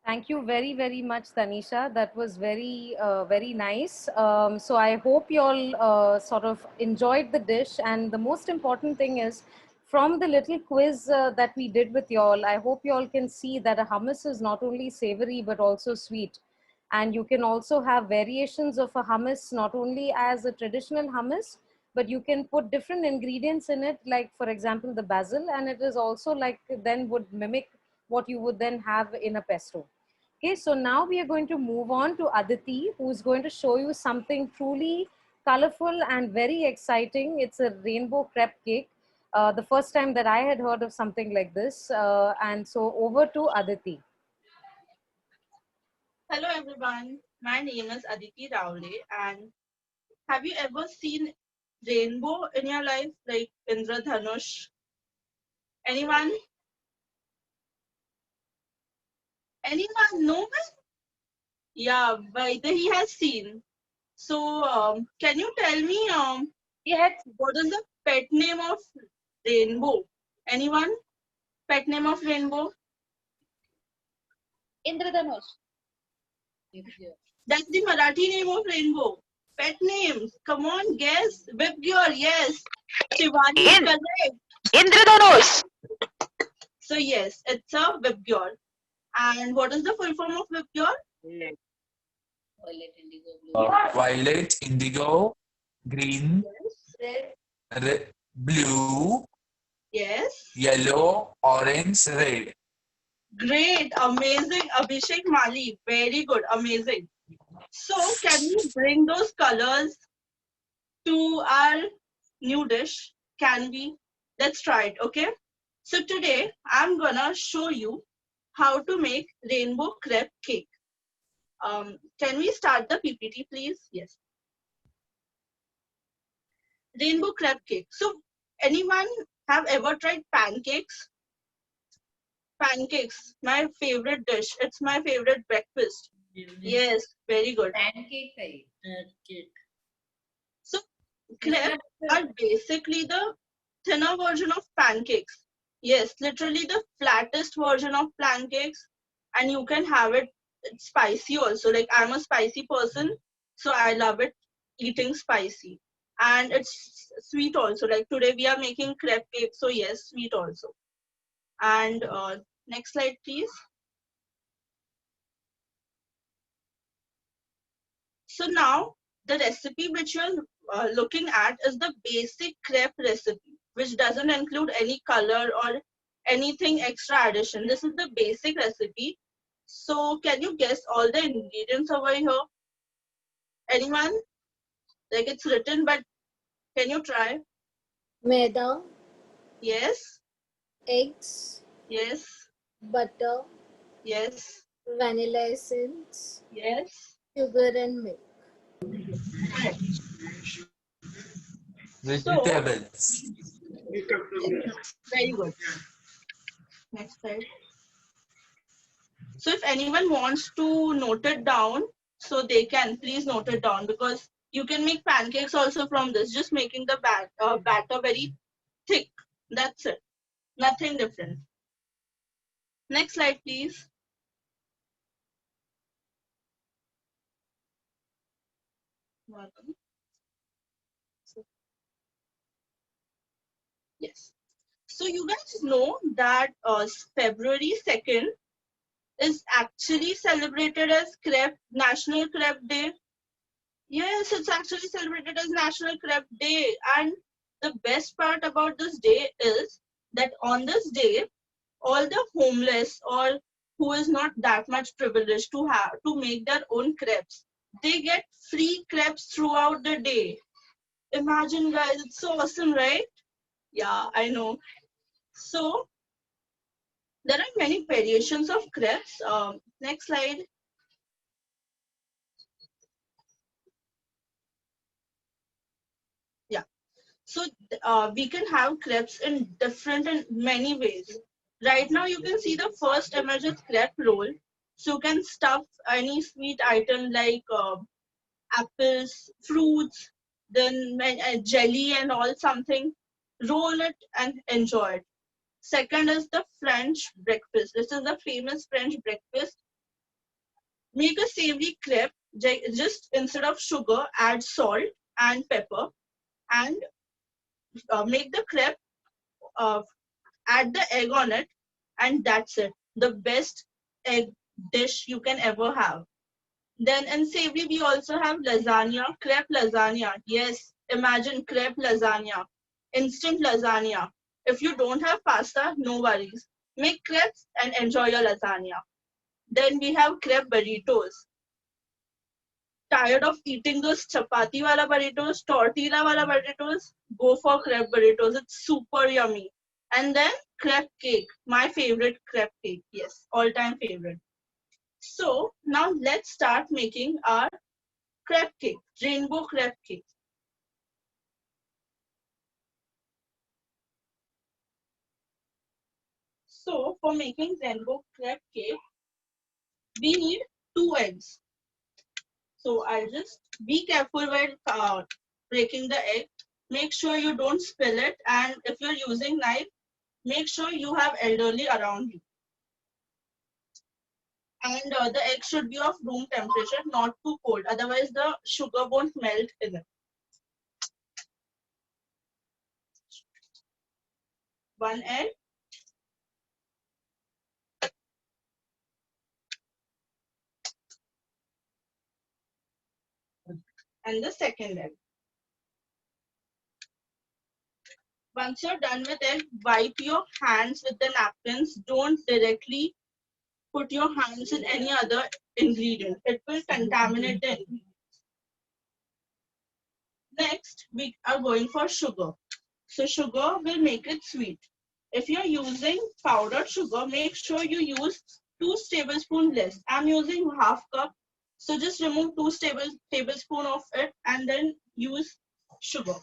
A: Thank you very, very much, Tanisha. That was very, very nice. So I hope you all sort of enjoyed the dish. And the most important thing is, from the little quiz that we did with you all, I hope you all can see that a hummus is not only savory, but also sweet. And you can also have variations of a hummus, not only as a traditional hummus, but you can put different ingredients in it, like, for example, the basil, and it is also like then would mimic what you would then have in a pesto. Okay, so now we are going to move on to Aditi, who is going to show you something truly colorful and very exciting. It's a rainbow crepe cake. The first time that I had heard of something like this. And so over to Aditi.
H: Hello everyone, my name is Aditi Rawle, and have you ever seen rainbow in your life, like Indradhanush? Anyone? Anyone? No one? Yeah, he has seen. So can you tell me what is the pet name of rainbow? Anyone? Pet name of rainbow?
E: Indradhanush.
H: That's the Marathi name of rainbow. Pet names. Come on, guess. Vibgyor, yes. Shivani is correct.
I: Indradhanush.
H: So yes, it's a Vibgyor. And what is the full form of Vibgyor?
I: Violet, indigo, green, red, blue,
H: Yes.
I: yellow, orange, red.
H: Great, amazing, Abhishek Mali. Very good, amazing. So can we bring those colors to our new dish? Can we? Let's try it, okay? So today I'm gonna show you how to make rainbow crepe cake. Can we start the PPT, please? Yes. Rainbow crepe cake. So anyone have ever tried pancakes? Pancakes, my favorite dish. It's my favorite breakfast. Yes, very good.
E: Pancake type. Cake.
H: So crepes are basically the thinner version of pancakes. Yes, literally the flattest version of pancakes, and you can have it it's spicy also. Like I'm a spicy person, so I love it eating spicy. And it's sweet also. Like today we are making crepe cake, so yes, sweet also. And next slide, please. So now the recipe which you're looking at is the basic crepe recipe, which doesn't include any color or anything extra addition. This is the basic recipe. So can you guess all the ingredients over here? Anyone? Like it's written, but can you try?
C: Maida,
H: Yes,
C: eggs,
H: yes,
C: butter,
H: yes,
C: vanilla essence,
H: yes.
C: sugar and milk.
H: So,
I: Vegetables.
H: very good. Next slide. So if anyone wants to note it down, so they can please note it down, because you can make pancakes also from this, just making the batter very thick. That's it. Nothing different. Next slide, please. Welcome. Yes. So you guys know that February 2nd is actually celebrated as National Crepe Day. Yes, it's actually celebrated as National Crepe Day. And the best part about this day is that on this day, all the homeless or who is not that much privileged to have to make their own crepes, they get free crepes throughout the day. Imagine, guys, it's so awesome, right? Yeah, I know. So there are many variations of crepes. Next slide. Yeah. So we can have crepes in different and many ways. Right now, you can see the first image is crepe roll. So you can stuff any sweet item like apples, fruits, then jelly and all something. Roll it and enjoy it. Second is the French breakfast. This is the famous French breakfast. Make a savory crepe. Just instead of sugar, add salt and pepper, and make the crepe. Add the egg on it, and that's it. The best egg dish you can ever have. Then in savory, we also have lasagna, crepe lasagna. Yes, imagine crepe lasagna, instant lasagna. If you don't have pasta, no worries. Make crepes and enjoy your lasagna. Then we have crepe burritos. Tired of eating those chapati wala burritos, tortilla wala burritos? Go for crepe burritos. It's super yummy. And then crepe cake, my favorite crepe cake. Yes, all-time favorite. So now let's start making our crepe cake, rainbow crepe cake. So for making rainbow crepe cake, we need 2 eggs. So I'll just be careful while breaking the egg. Make sure you don't spill it, and if you're using knife, make sure you have elderly around you. And the egg should be of room temperature, not too cold. Otherwise, the sugar won't melt in it. 1 egg. And the second egg. Once you're done with egg, wipe your hands with the napkins. Don't directly put your hands in any other ingredient. It will contaminate the ingredient. Next, we are going for sugar. So sugar will make it sweet. If you're using powdered sugar, make sure you use 2 tablespoons less. I'm using half cup. So just remove 2 tablespoons of it and then use sugar.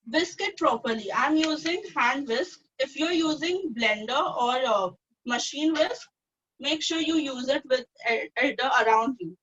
H: Whisk it properly. I'm using hand whisk. If you're using blender or machine whisk, make sure you use it with elder around you.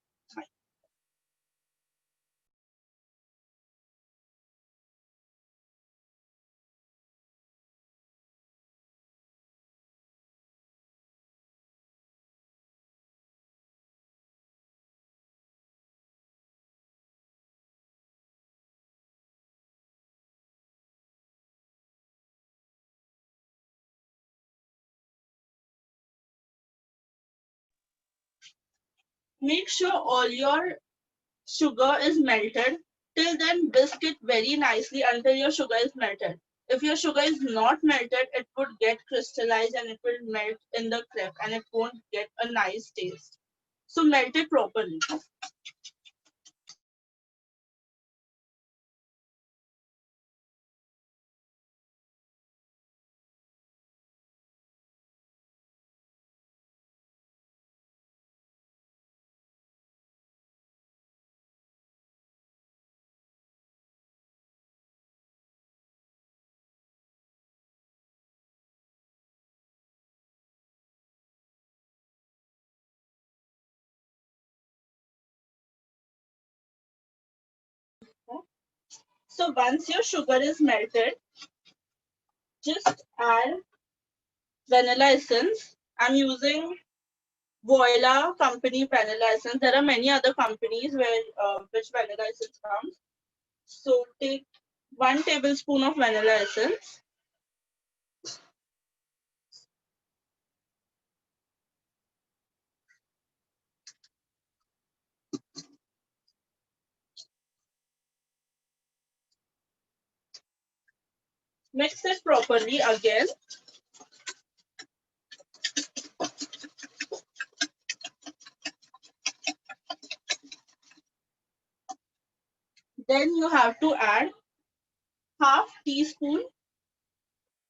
H: Make sure all your sugar is melted. Till then, whisk it very nicely until your sugar is melted. If your sugar is not melted, it would get crystallized and it will melt in the crepe and it won't get a nice taste. So melt it properly. So once your sugar is melted, just add vanilla essence. I'm using Voila company vanilla essence. There are many other companies where which vanilla essence comes. So take 1 tablespoon of vanilla essence. Mix it properly again. Then you have to add half teaspoon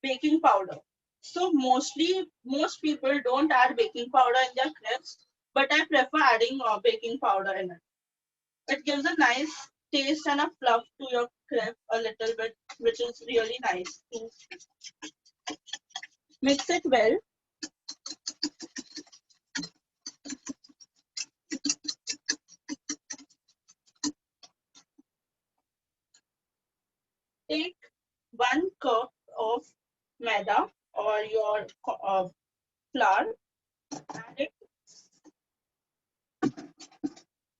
H: baking powder. So most people don't add baking powder in their crepes, but I prefer adding baking powder in it. It gives a nice taste and a fluff to your crepe a little bit, which is really nice. Mix it well. Take 1 cup of maida or your flour. Add it.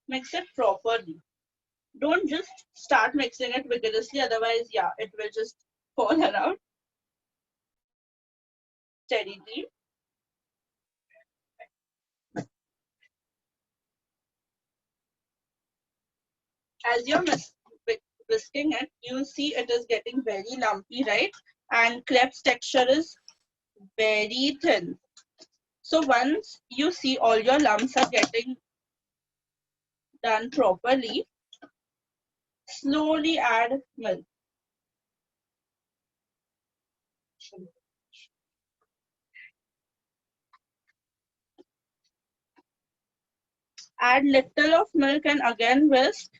H: Mix it properly. Don't just start mixing it vigorously, otherwise, yeah, it will just fall around. Steadily. As you're whisking it, you see it is getting very lumpy, right? And crepe's texture is very thin. So once you see all your lumps are getting done properly, slowly add milk. Add little of milk and again whisk.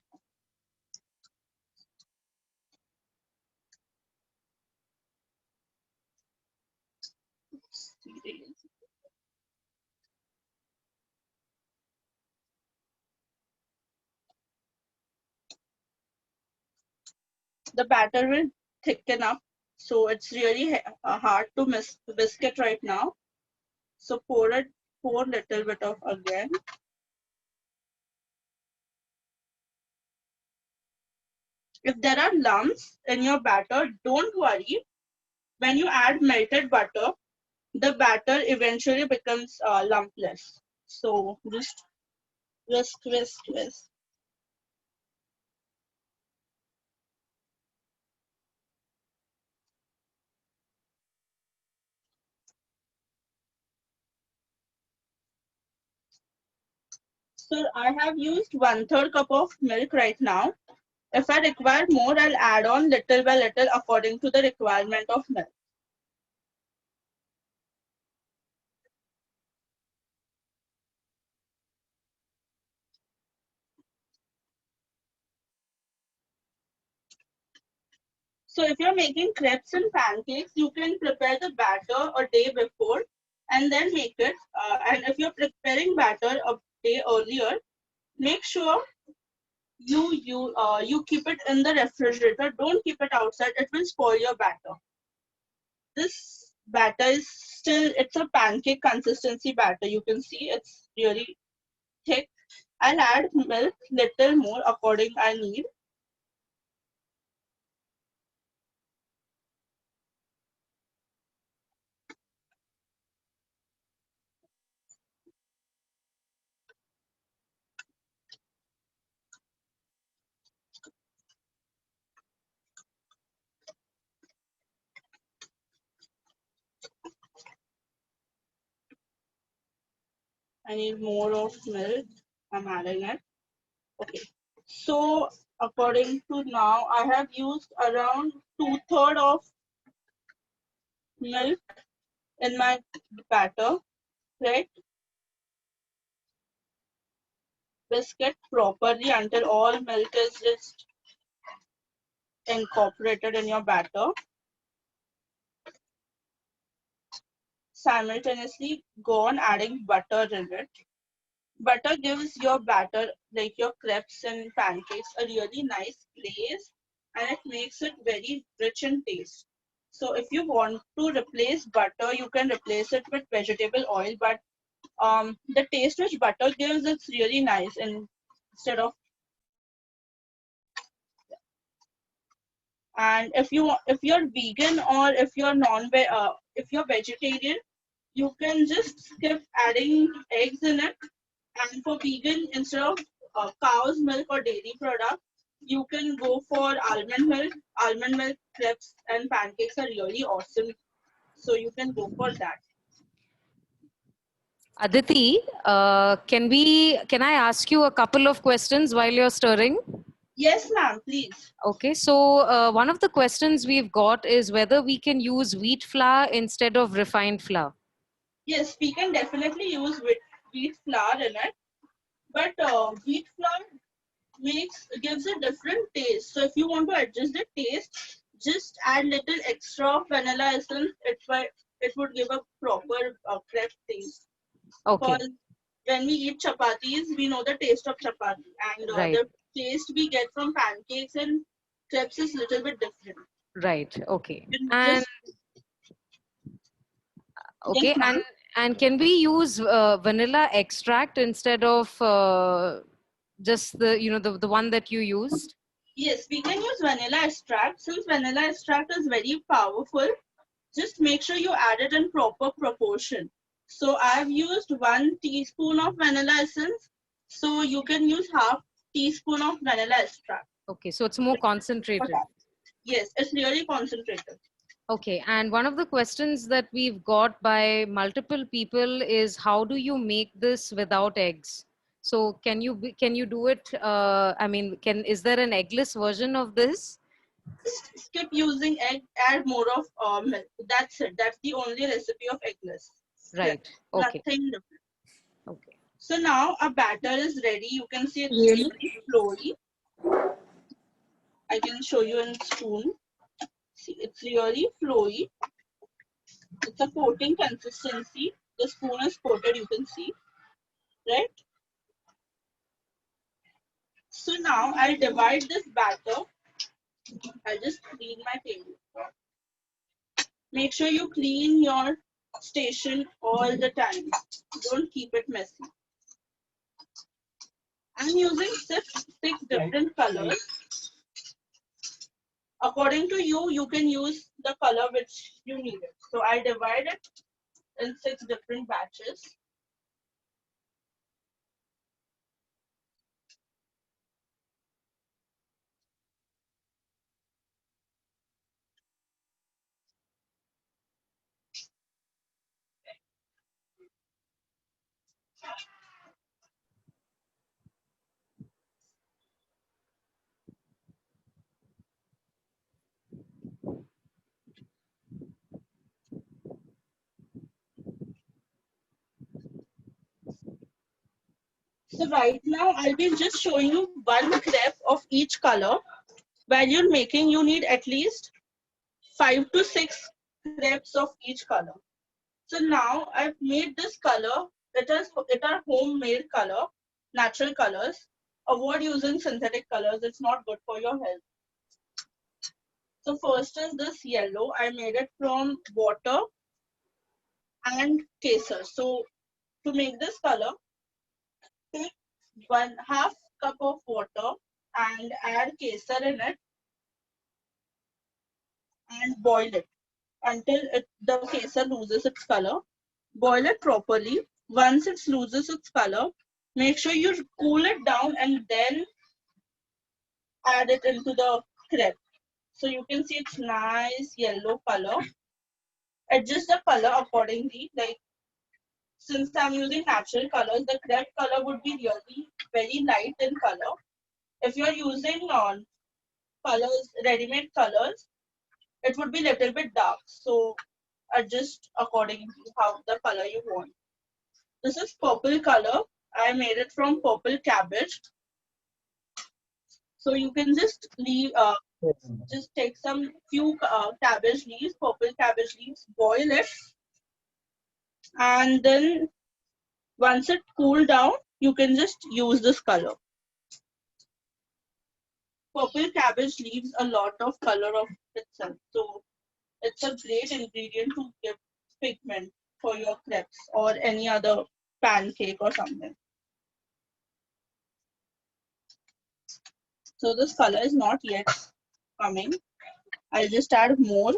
H: The batter will thicken up, so it's really hard to whisk it right now. So pour little bit of again. If there are lumps in your batter, don't worry. When you add melted butter, the batter eventually becomes lumpless. So just whisk, whisk, whisk. So I have used 1/3 cup of milk right now. If I require more, I'll add on little by little according to the requirement of milk. So if you're making crepes and pancakes, you can prepare the batter a day before and then make it. And if you're preparing batter a day earlier, make sure you keep it in the refrigerator. Don't keep it outside. It will spoil your batter. This batter is still, it's a pancake consistency batter. You can see it's really thick. I'll add milk little more according I need. I need more of milk. I'm adding it. Okay. So according to now, I have used around 2/3 of milk in my batter, right? Whisk it properly until all milk is just incorporated in your batter. Simultaneously go on adding butter in it. Butter gives your batter, like your crepes and pancakes, a really nice glaze, and it makes it very rich in taste. So if you want to replace butter, you can replace it with vegetable oil, but the taste which butter gives, it's really nice. And instead of, and if you're vegan or if you're if you're vegetarian, you can just skip adding eggs in it. And for vegan, instead of cow's milk or dairy product, you can go for almond milk. Almond milk crepes and pancakes are really awesome. So you can go for that.
A: Aditi, can I ask you a couple of questions while you're stirring?
H: Yes, ma'am, please.
A: Okay, so one of the questions we've got is whether we can use wheat flour instead of refined flour.
H: Yes, we can definitely use wheat flour in it, but wheat flour gives a different taste. So if you want to adjust the taste, just add little extra vanilla essence. It would give a proper crepe taste.
A: Okay.
H: Because when we eat chapatis, we know the taste of chapati, and
A: Right.
H: the taste we get from pancakes and crepes is a little bit different.
A: Right. Okay.
H: You
A: And
H: just-
A: okay,
H: Yes, ma'am.
A: and can we use vanilla extract instead of just the one that you used?
H: Yes, we can use vanilla extract. Since vanilla extract is very powerful, just make sure you add it in proper proportion. So I've used 1 teaspoon of vanilla essence. So you can use half teaspoon of vanilla extract.
A: Okay, so it's more concentrated.
H: Yes, it's really concentrated.
A: Okay, and one of the questions that we've got by multiple people is how do you make this without eggs? So can you do it? I mean, is there an eggless version of this?
H: Just skip using egg, add more of milk. That's it. That's the only recipe of eggless.
A: Right. Okay.
H: Nothing different.
A: Okay.
H: So now our batter is ready. You can see it's really flowy. I can show you in spoon. See, it's really flowy. It's a coating consistency. The spoon is coated, you can see, right? So now I'll divide this batter. I'll just clean my table. Make sure you clean your station all the time. Don't keep it messy. I'm using six different colors. According to you, you can use the color which you need it. So I divide it in 6 different batches. So right now, I'll be just showing you one crepe of each color. While you're making, you need at least 5 to 6 crepes of each color. So now I've made this color. It are homemade color, natural colors. Avoid using synthetic colors. It's not good for your health. So first is this yellow. I made it from water and kesar. So to make this color, take 1/2 cup of water and add kesar in it and boil it until the kesar loses its color. Boil it properly. Once it loses its color, make sure you cool it down and then add it into the crepe. So you can see it's nice yellow color. Adjust the color accordingly. Like, since I'm using natural colors, the crepe color would be really very light in color. If you're using colors, ready-made colors, it would be little bit dark. So adjust according to how the color you want. This is purple color. I made it from purple cabbage. So you can just leave, just take some few cabbage leaves, purple cabbage leaves, boil it, and then once it cool down, you can just use this color. Purple cabbage leaves a lot of color of itself, so it's a great ingredient to give pigment for your crepes or any other pancake or something. So this color is not yet coming. I'll just add more.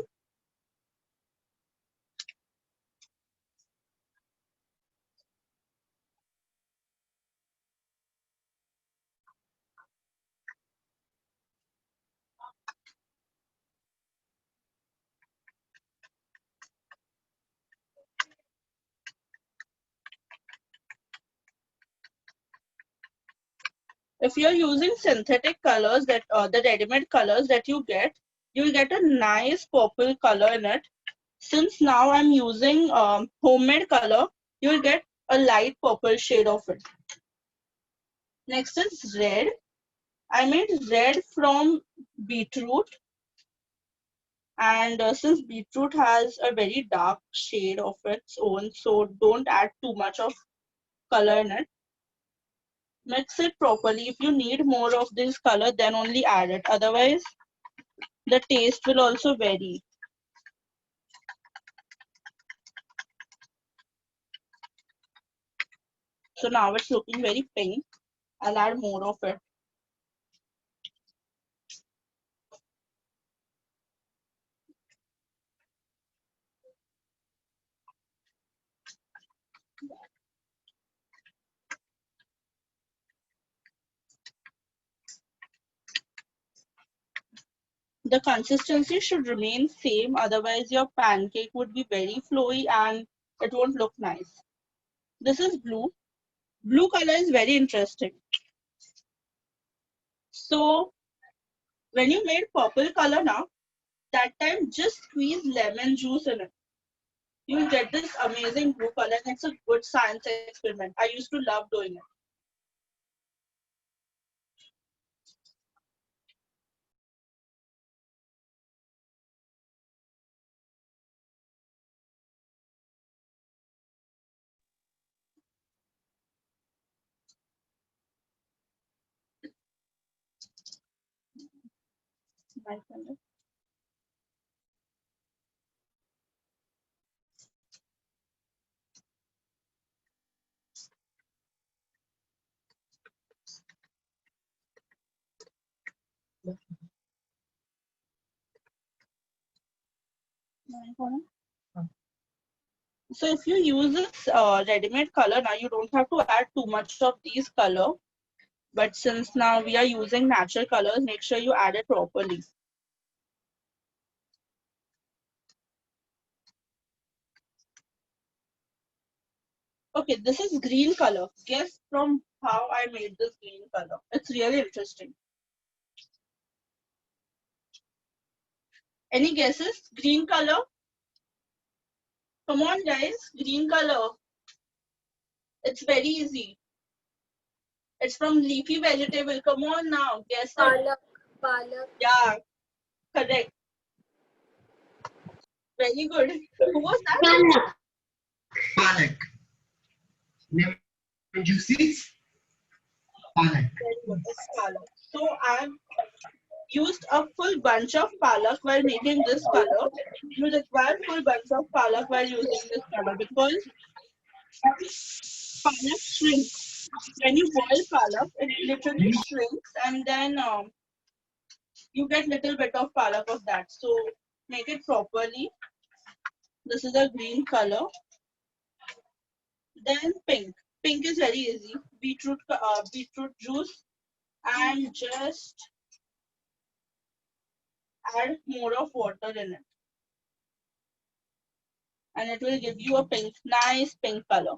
H: If you're using synthetic colors, that the ready-made colors that you get, you'll get a nice purple color in it. Since now I'm using homemade color, you'll get a light purple shade of it. Next is red. I made red from beetroot. And since beetroot has a very dark shade of its own, so don't add too much of color in it. Mix it properly. If you need more of this color, then only add it. Otherwise, the taste will also vary. So now it's looking very pink. I'll add more of it. The consistency should remain same, otherwise your pancake would be very flowy and it won't look nice. This is blue. Blue color is very interesting. So when you made purple color now, that time just squeeze lemon juice in it. You'll get this amazing blue color, and it's a good science experiment. I used to love doing it. So if you use this ready-made color, now you don't have to add too much of these color. But since now we are using natural colors, make sure you add it properly. Okay, this is green color. Guess from how I made this green color. It's really interesting. Any guesses? Green color? Come on, guys. Green color. It's very easy. It's from leafy vegetable. Come on now. Guess it.
C: Palak. Palak.
H: Yeah, correct. Very good. Who was that?
J: Palak. Lemon juices. Palak.
H: Very good. It's palak. So I've used a full bunch of palak while making this color. You require full bunch of palak while using this color because palak shrinks. When you boil palak, it literally shrinks and then you get little bit of palak of that. So make it properly. This is a green color. Then pink. Pink is very easy. Beetroot juice and just add more of water in it. And it will give you a pink, nice pink color.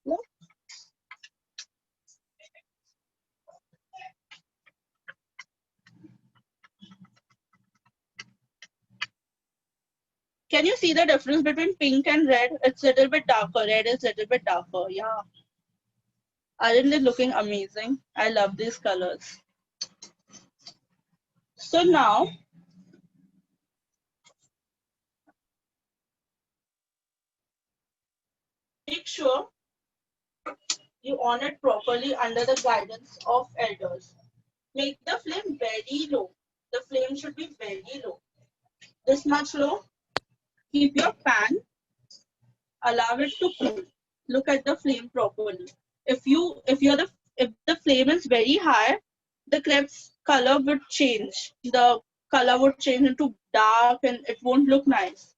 H: Look. Can you see the difference between pink and red? It's a little bit darker. Red is a little bit darker. Yeah. Aren't they looking amazing? I love these colors. So now, make sure you on it properly under the guidance of elders. Make the flame very low. The flame should be very low. This much low. Keep your pan. Allow it to cool. Look at the flame properly. If the flame is very high, the crepe's color would change. The color would change into dark and it won't look nice.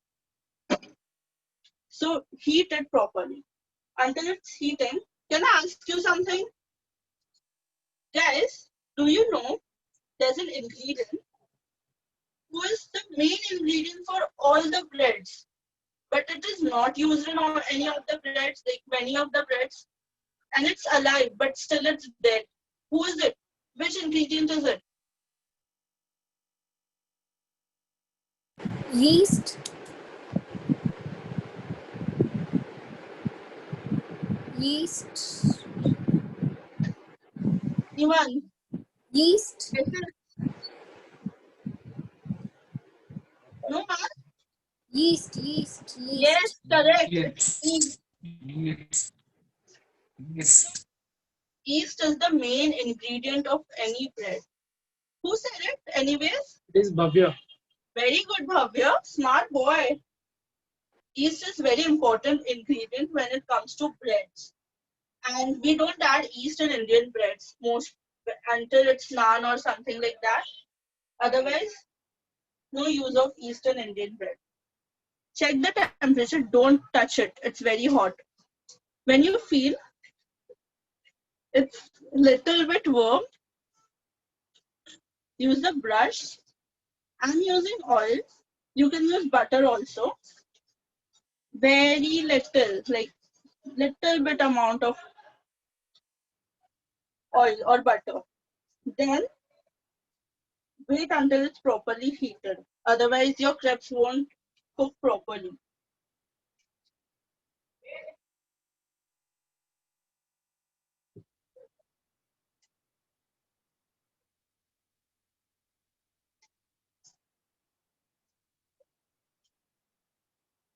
H: So heat it properly. Until it's heating, can I ask you something? Guys, do you know there's an ingredient who is the main ingredient for all the breads, but it is not used in any of the breads, like many of the breads, and it's alive, but still it's dead. Who is it? Which ingredient is it?
C: Yeast. Yeast.
H: Anyone?
C: Yeast.
H: No, ma'am?
C: Yeast. Yeast.
H: Yes, correct.
I: Yes.
H: Yeast.
I: Yes. Yes.
H: Yeast is the main ingredient of any bread. Who said it anyways?
F: It is Bhavya.
H: Very good, Bhavya. Smart boy. Yeast is very important ingredient when it comes to breads. And we don't add yeast in Indian breads most until it's naan or something like that. Otherwise, no use of yeast in Indian bread. Check the temperature. Don't touch it. It's very hot. When you feel it's little bit warm, use the brush. I'm using oil. You can use butter also. Very little, like little bit amount of oil or butter. Then wait until it's properly heated. Otherwise, your crepes won't cook properly.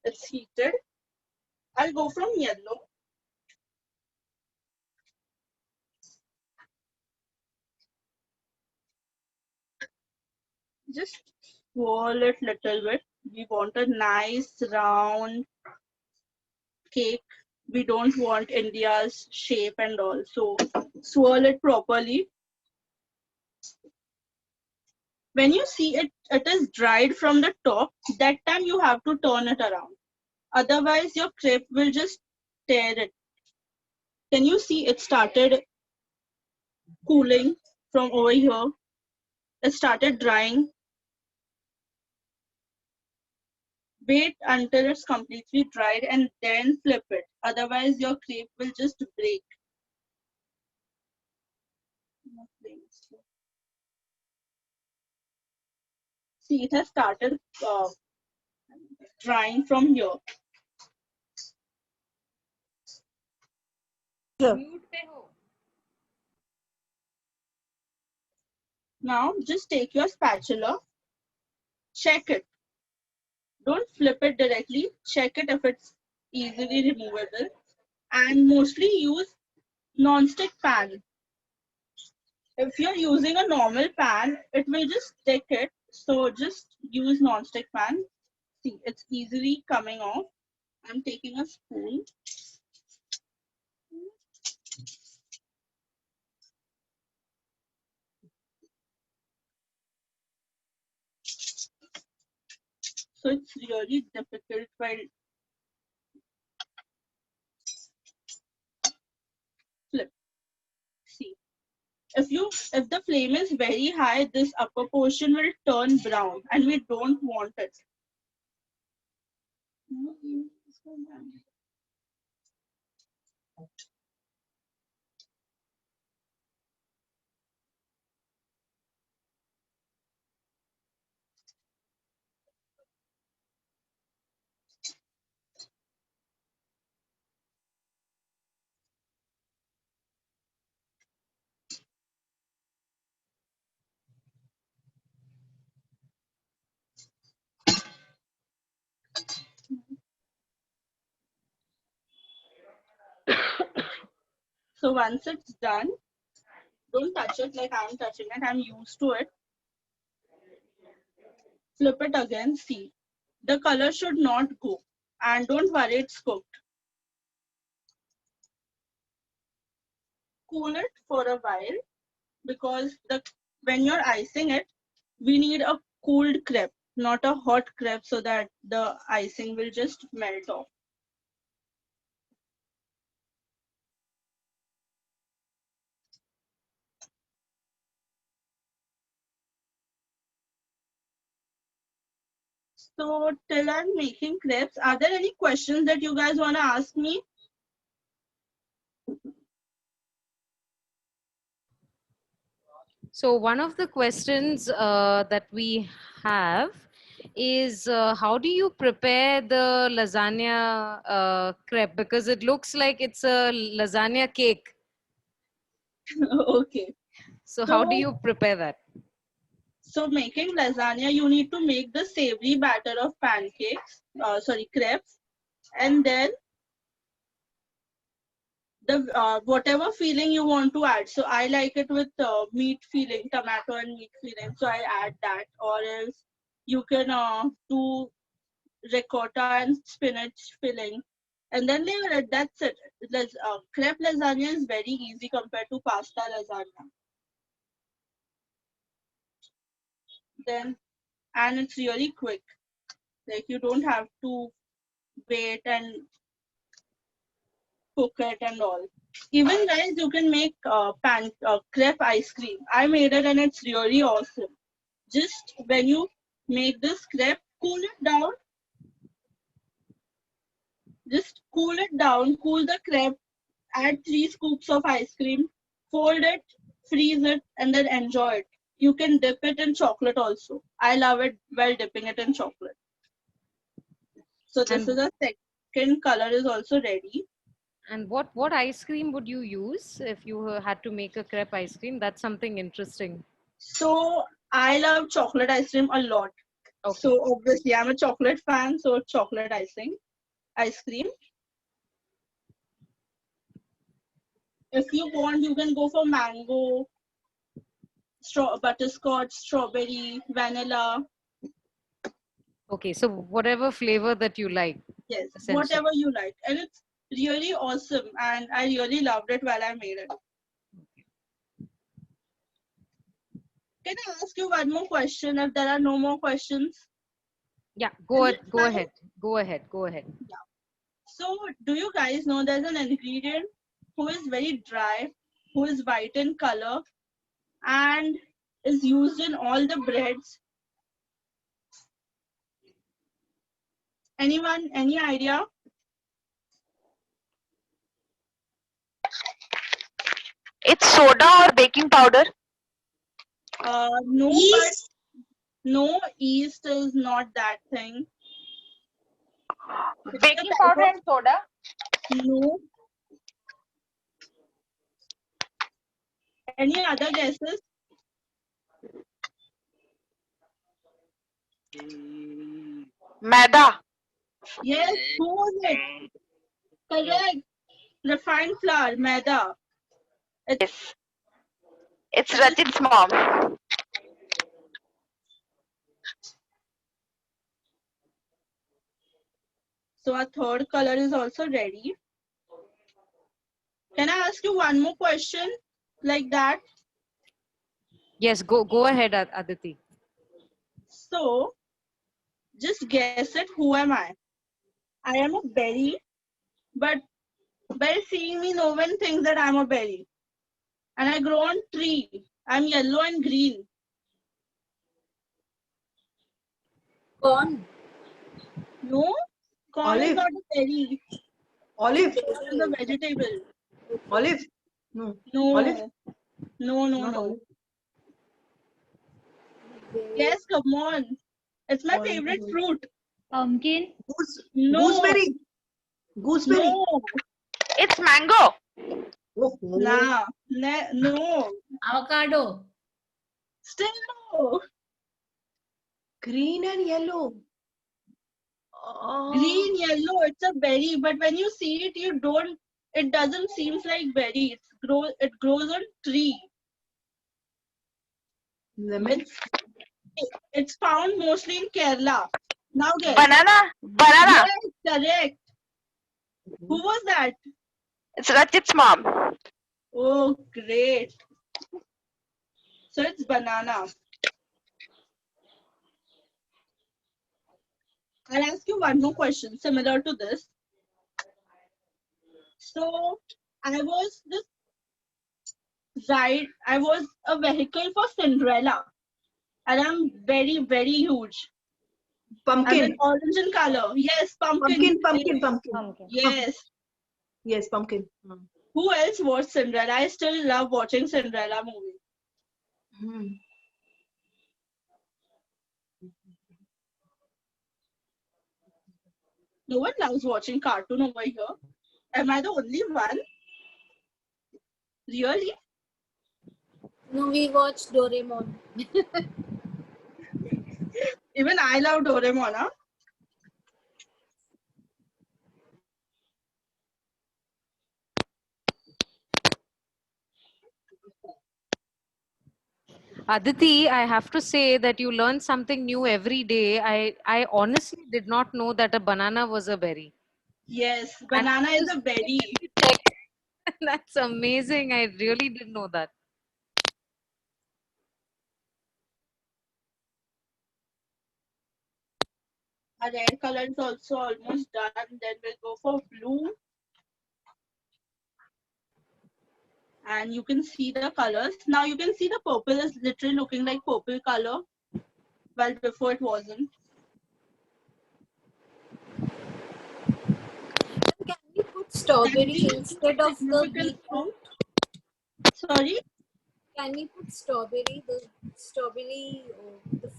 H: It's heated. I'll go from yellow. Just swirl it little bit. We want a nice round cake. We don't want India's shape and all. So swirl it properly. When you see it is dried from the top, that time you have to turn it around. Otherwise, your crepe will just tear it. Can you see it started cooling from over here? It started drying. Wait until it's completely dried and then flip it. Otherwise, your crepe will just break. See, it has started drying from here.
G: Sure.
A: Mute pe ho.
H: Now just take your spatula, check it. Don't flip it directly, check it if it's easily removable, and mostly use non-stick pan. If you're using a normal pan, it will just stick it. So just use non-stick pan. See, it's easily coming off. I'm taking a spoon. So it's really difficult while flip. See, if the flame is very high, this upper portion will turn brown, and we don't want it. So once it's done, don't touch it like I'm touching it. I'm used to it. Flip it again. See, the color should not go. And don't worry, it's cooked. Cool it for a while, because when you're icing it, we need a cooled crepe, not a hot crepe, so that the icing will just melt off. So till I'm making crepes, are there any questions that you guys want to ask me?
A: So one of the questions that we have is how do you prepare the lasagna crepe? Because it looks like it's a lasagna cake.
H: Okay.
A: So how do you prepare that?
H: So making lasagna, you need to make the savory batter of pancakes, crepes, and then the whatever filling you want to add. So I like it with meat filling, tomato and meat filling. So I add that, or else you can do ricotta and spinach filling, and then layer it. That's it. Crepe lasagna is very easy compared to pasta lasagna. And it's really quick. Like you don't have to wait and cook it and all. Even guys, you can make crepe ice cream. I made it and it's really awesome. Just when you make this crepe, cool it down. Just cool it down, cool the crepe, add 3 scoops of ice cream, fold it, freeze it, and then enjoy it. You can dip it in chocolate also. I love it while dipping it in chocolate. So this is the second color is also ready.
A: And what ice cream would you use if you had to make a crepe ice cream? That's something interesting.
H: So I love chocolate ice cream a lot. Okay. So obviously I'm a chocolate fan, so chocolate ice cream. If you want, you can go for mango, butterscotch, strawberry, vanilla.
A: Okay, so whatever flavor that you like.
H: Yes, whatever you like. And it's really awesome, and I really loved it while I made it. Can I ask you one more question if there are no more questions?
A: Yeah, go ahead.
H: Yeah. So do you guys know there's an ingredient who is very dry, who is white in color, and is used in all the breads? Anyone, any idea?
K: It's soda or baking powder?
H: No, yeast. But no, yeast is not that thing.
K: Baking powder and soda?
H: No. Any other guesses?
K: Maida.
H: Yes, who was it? Correct. Refined flour, maida.
K: Yes. It's Rachit's mom.
H: So our third color is also ready. Can I ask you one more question like that?
A: Yes, go ahead, Aditi.
H: So just guess it, who am I? I am a berry, but by seeing me, no one thinks that I'm a berry. And I grow on tree. I'm yellow and green.
C: Corn.
H: No, corn is
E: Olive.
H: not a berry.
E: Olive.
H: Corn is a vegetable.
E: Olive. No.
H: No,
E: Olive.
H: no, no,
E: Not
H: no.
E: olive.
H: Yes, come on. It's my
E: Olive.
H: favorite fruit.
C: Pumpkin.
H: No,
E: Gooseberry. Gooseberry.
H: no,
K: It's mango.
E: Oh,
H: nah, no.
C: Avocado.
H: Still no.
E: green and yellow. Oh.
H: Green, yellow, it's a berry, but when you see it, it doesn't seem like berry. It grows on tree.
E: Lemon.
H: It's found mostly in Kerala. Now guess.
K: Banana. Banana.
H: Yes, correct. Who was that?
K: It's Rachit's mom.
H: Oh, great. So it's banana. I'll ask you one more question similar to this. So I was a vehicle for Cinderella. And I'm very, very huge. I'm
E: Pumpkin.
H: in orange in color. Yes, pumpkin.
E: Pumpkin.
H: Yes.
E: Yes, pumpkin.
H: Who else watched Cinderella? I still love watching Cinderella movie.
E: Hmm.
H: No one loves watching cartoon over here. Am I the only one? Really?
C: No, we watched Doraemon.
H: Even I love Doraemon, huh?
A: Aditi, I have to say that you learn something new every day. I honestly did not know that a banana was a berry.
H: Yes,
A: And
H: banana
A: I
H: is
A: was
H: a berry.
A: really checked. That's amazing. I really didn't know that.
H: A red color is also almost done. Then we'll go for blue. And you can see the colors. Now you can see the purple is literally looking like purple color. Well, before it wasn't.
C: Can we put strawberry instead of the
H: Significant
C: beetroot?
H: Sorry?
C: Can we put strawberry, the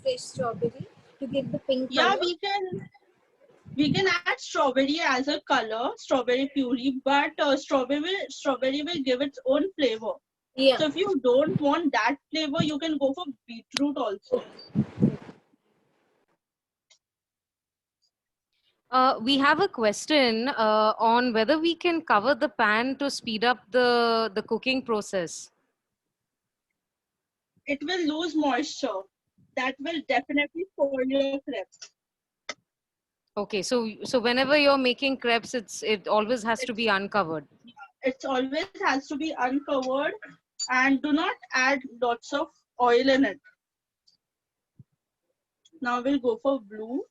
C: fresh strawberry to get the pink
H: Yeah,
C: color?
H: we can add strawberry as a color, strawberry puree, but strawberry will give its own flavor.
C: Yeah.
H: So if you don't want that flavor, you can go for beetroot also.
A: We have a question on whether we can cover the pan to speed up the cooking process.
H: It will lose moisture. That will definitely spoil your crepes.
A: Okay, so whenever you're making crepes, it always has to be uncovered.
H: It always has to be uncovered, and do not add lots of oil in it. Now we'll go for blue.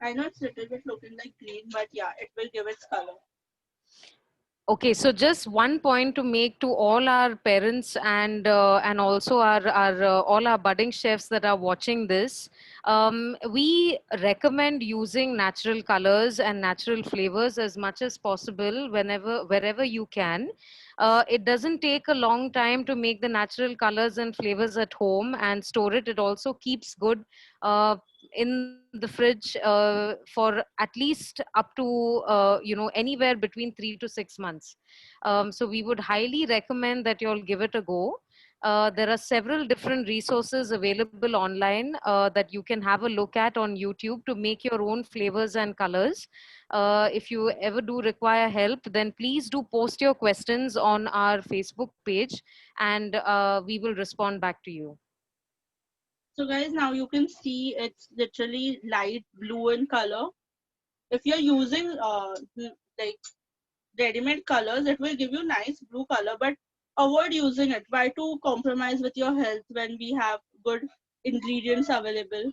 H: I know it's a little bit looking like green, but yeah, it will give its color.
A: Okay, so just one point to make to all our parents and also our all our budding chefs that are watching this. We recommend using natural colors and natural flavors as much as possible wherever you can. It doesn't take a long time to make the natural colors and flavors at home and store it. It also keeps good in the fridge for at least up to anywhere between 3 to 6 months. So we would highly recommend that you all give it a go. There are several different resources available online that you can have a look at on YouTube to make your own flavors and colors. If you ever do require help, then please do post your questions on our Facebook page, and we will respond back to you.
H: So guys, now you can see it's literally light blue in color. If you're using like ready-made colors, it will give you nice blue color, but avoid using it. Why to compromise with your health when we have good ingredients available?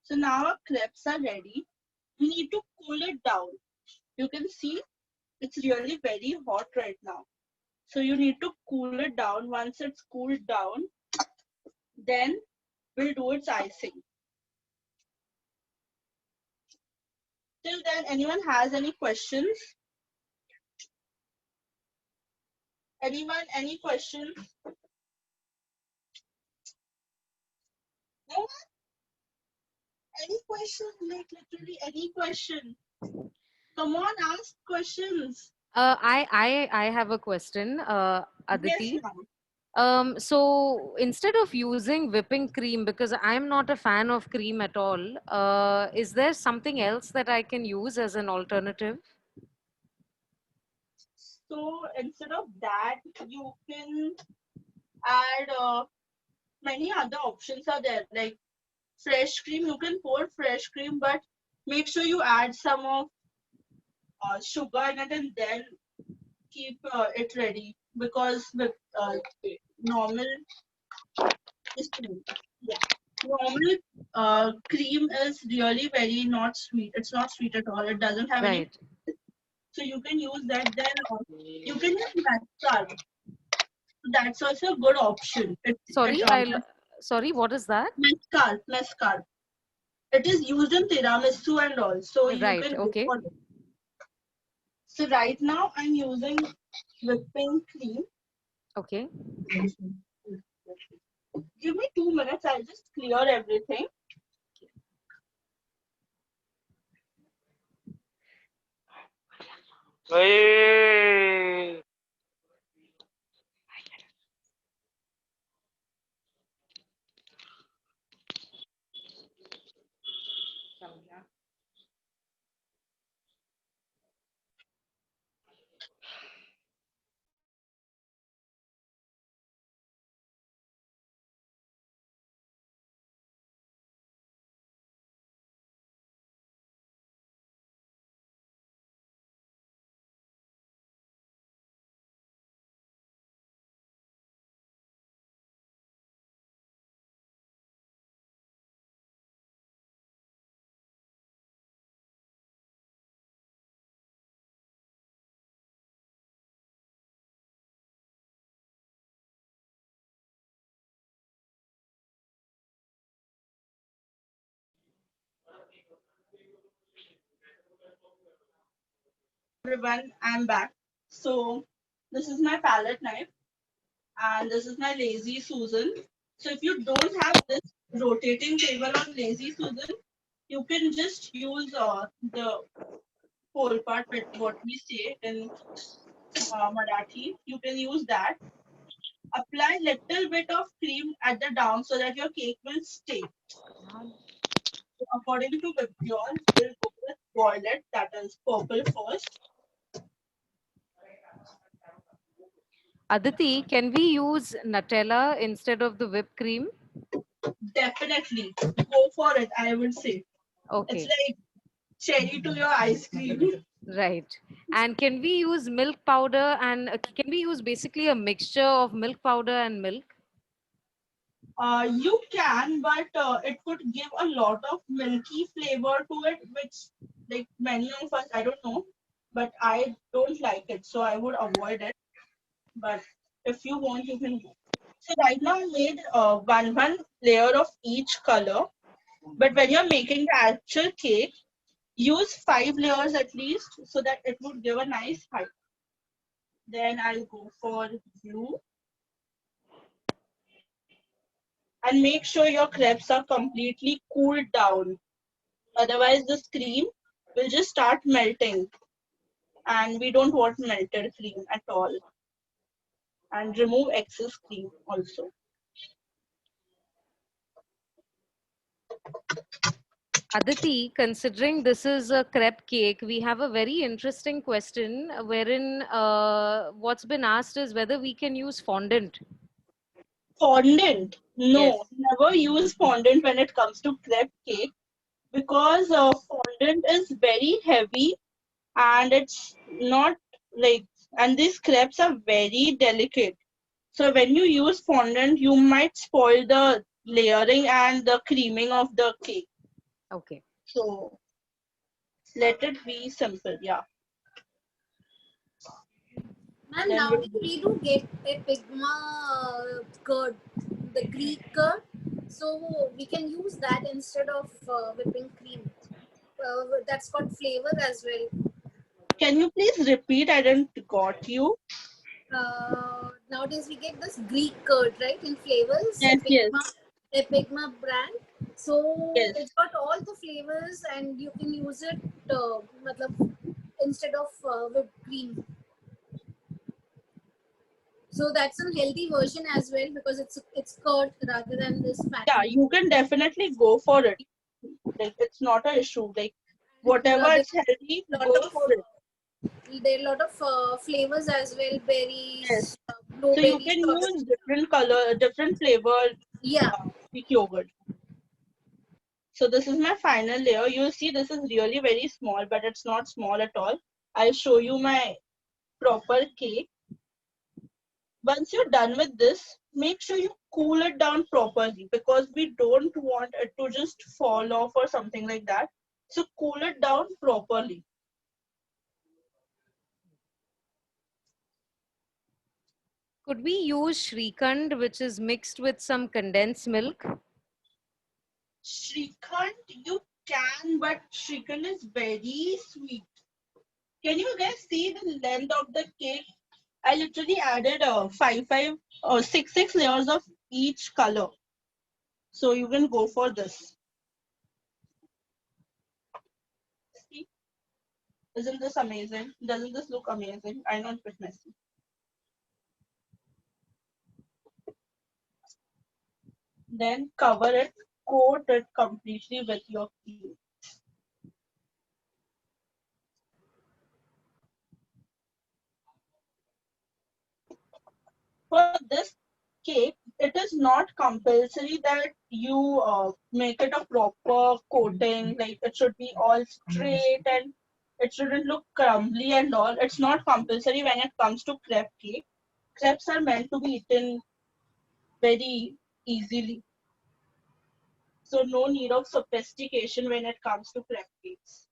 H: So now our crepes are ready. We need to cool it down. You can see it's really very hot right now. So you need to cool it down. Once it's cooled down, then we'll do its icing. Till then, anyone has any questions? Anyone, any questions? No? Any question? Like literally any question. Come on, ask questions.
A: I have a question, Aditi.
H: Yes, ma'am.
A: So instead of using whipping cream, because I'm not a fan of cream at all, is there something else that I can use as an alternative?
H: So instead of that, you can add many other options are there. Like fresh cream, you can pour fresh cream, but make sure you add some of sugar in it and then keep it ready, because with normal yeah, normal cream is really very not sweet. It's not sweet at all. It doesn't have any.
A: Right.
H: So you can use that. Then you can use mascara. That's also a good option.
A: Sorry, what is that?
H: Mascara. It is used in tiramisu and all. So you
A: Right,
H: can go
A: okay.
H: for it. So right now I'm using whipping cream.
A: Okay.
H: Give me 2 minutes. I'll just clear everything.
K: Hey.
H: Everyone, I'm back. So this is my palette knife and this is my Lazy Susan. So if you don't have this rotating table on Lazy Susan, you can just use the pole part, with what we say in Marathi. You can use that. Apply little bit of cream at the down so that your cake will stay. So according to Vibgyor, we'll go with violet, that is purple first.
A: Aditi, can we use Nutella instead of the whipped cream?
H: Definitely. Go for it, I would say.
A: Okay.
H: It's like cherry to your ice cream.
A: Right. And can we use milk powder, and can we use basically a mixture of milk powder and milk?
H: You can, but it could give a lot of milky flavor to it, which like many of us, I don't know, but I don't like it, so I would avoid it. But if you want, you can go. So right now I made one layer of each color, but when you're making the actual cake, use 5 layers at least so that it would give a nice height. Then I'll go for blue. And make sure your crepes are completely cooled down. Otherwise, this cream will just start melting. And we don't want melted cream at all. And remove excess cream also.
A: Aditi, considering this is a crepe cake, we have a very interesting question wherein what's been asked is whether we can use fondant.
H: Fondant?
A: Yes.
H: No, never use fondant when it comes to crepe cake because fondant is very heavy and it's not like, and these crepes are very delicate. So when you use fondant, you might spoil the layering and the creaming of the cake.
A: Okay.
H: So let it be simple, yeah.
C: And
H: Then
C: nowadays we do get a Pigma curd, the Greek curd. So we can use that instead of whipping cream. That's got flavor as well.
H: can you please repeat? I didn't got you.
C: Nowadays we get this Greek curd, right, in flavors.
H: Yes, yes,
C: A Pigma brand. So
H: yes.
C: it's got all the flavors, and you can use it matlab, instead of whipped cream. So that's a healthy version as well because it's curd rather than this
H: Yeah,
C: fatty.
H: you can definitely go for it. Like it's not an issue. Like whatever is healthy, go for it.
C: There are a lot of flavors as well,
H: Yes.
C: berries,
H: So you
C: blueberries,
H: can
C: strawberries.
H: use different color, different flavor
C: Yeah.
H: Greek yogurt. So this is my final layer. You'll see this is really very small, but it's not small at all. I'll show you my proper cake. Once you're done with this, make sure you cool it down properly because we don't want it to just fall off or something like that. So cool it down properly.
A: Could we use Shrikhand, which is mixed with some condensed milk?
H: Shrikhand, you can, but Shrikhand is very sweet. Can you guys see the length of the cake? I literally added five or six layers of each color. So you can go for this. See? Isn't this amazing? Doesn't this look amazing? I know it's a bit messy. Then cover it, coat it completely with your cream. For this cake, it is not compulsory that you make it a proper coating, like it should be all straight and it shouldn't look crumbly and all. It's not compulsory when it comes to crepe cake. Crepes are meant to be eaten very easily. So no need of sophistication when it comes to crepe cakes.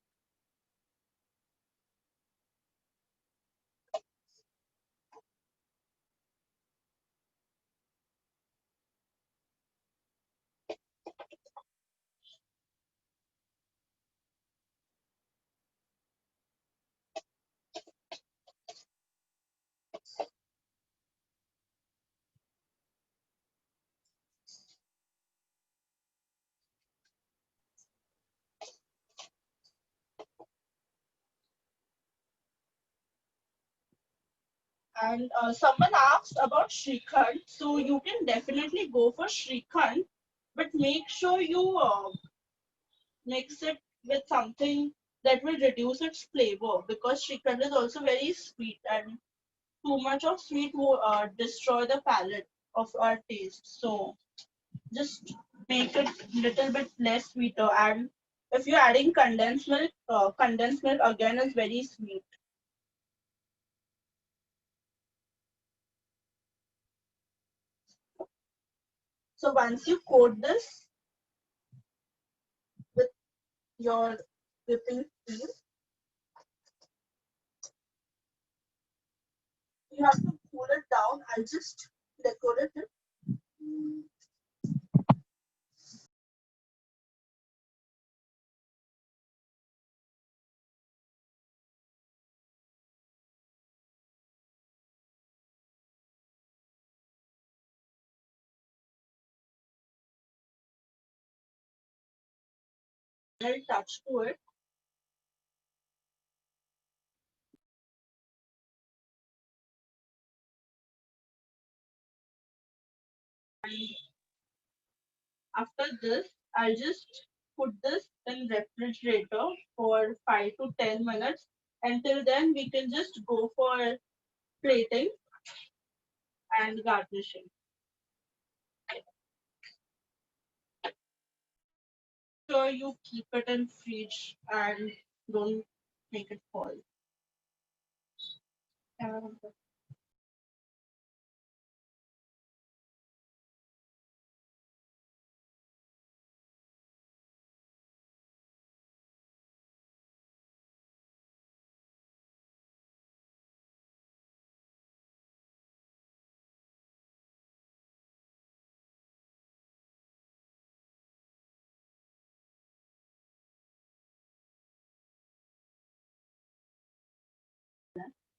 H: And someone asked about Shrikhand. So you can definitely go for Shrikhand, but make sure you mix it with something that will reduce its flavor because Shrikhand is also very sweet and too much of sweet will destroy the palate of our taste. So just make it little bit less sweeter. And if you're adding condensed milk again is very sweet. So once you coat this with your whipping cream, you have to cool it down. I'll just decorate it. touch to it. After this, I'll just put this in refrigerator for 5 to 10 minutes. Until then, we can just go for plating and garnishing. So you keep it in fridge and don't make it fall.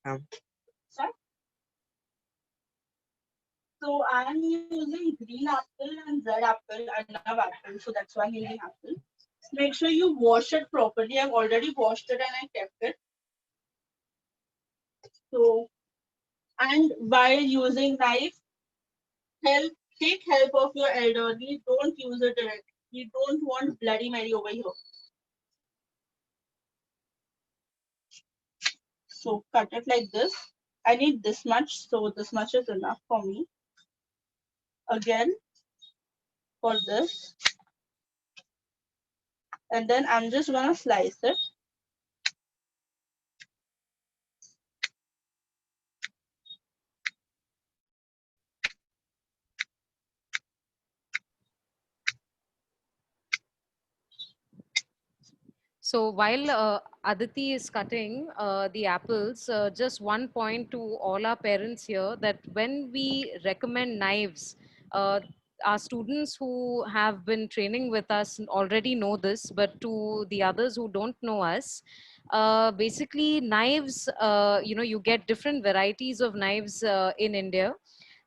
H: Sorry? So I'm using green apple and red apple. I love apple, so that's why I'm using apple. Make sure you wash it properly. I've already washed it and I kept it. So, and while using knife, take help of your elderly. Don't use it directly. You don't want Bloody Mary over here. So cut it like this. I need this much, so this much is enough for me. Again, for this. And then I'm just gonna slice it.
A: So while Aditi is cutting the apples, just one point to all our parents here, that when we recommend knives, our students who have been training with us already know this, but to the others who don't know us, basically knives, you get different varieties of knives in India,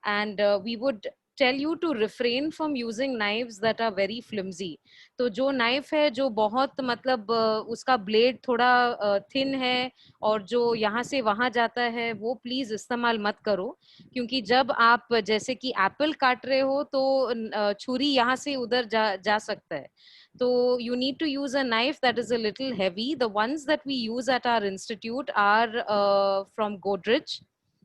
A: and we would tell you to refrain from using knives that are very flimsy. तो जो knife है जो बहुत मतलब उसका blade थोड़ा thin है और जो यहाँ से वहां जाता है, वो प्लीज इस्तेमाल मत करो, क्योंकि जब आप जैसे कि एप्पल काट रहे हो तो छुरी यहाँ से उधर जा सकता है. So you need to use a knife that is a little heavy. The ones that we use at our institute are from Godrej.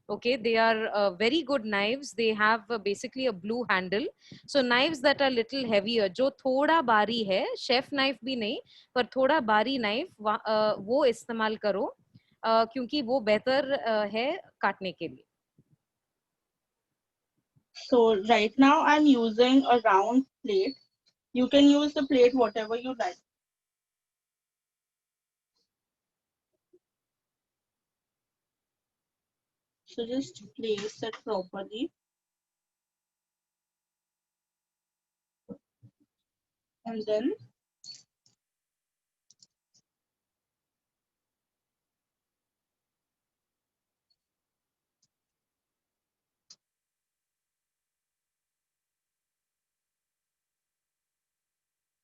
A: Okay, they are very good knives. They have basically a blue handle. So knives that are little heavier, जो थोड़ा बारी है, chef knife भी नहीं, पर थोड़ा बारी knife वो इस्तेमाल करो, क्योंकि वो बेहतर है काटने के लिए.
H: So right now I'm using a round plate. You can use the plate whatever you like. So just place it properly. And then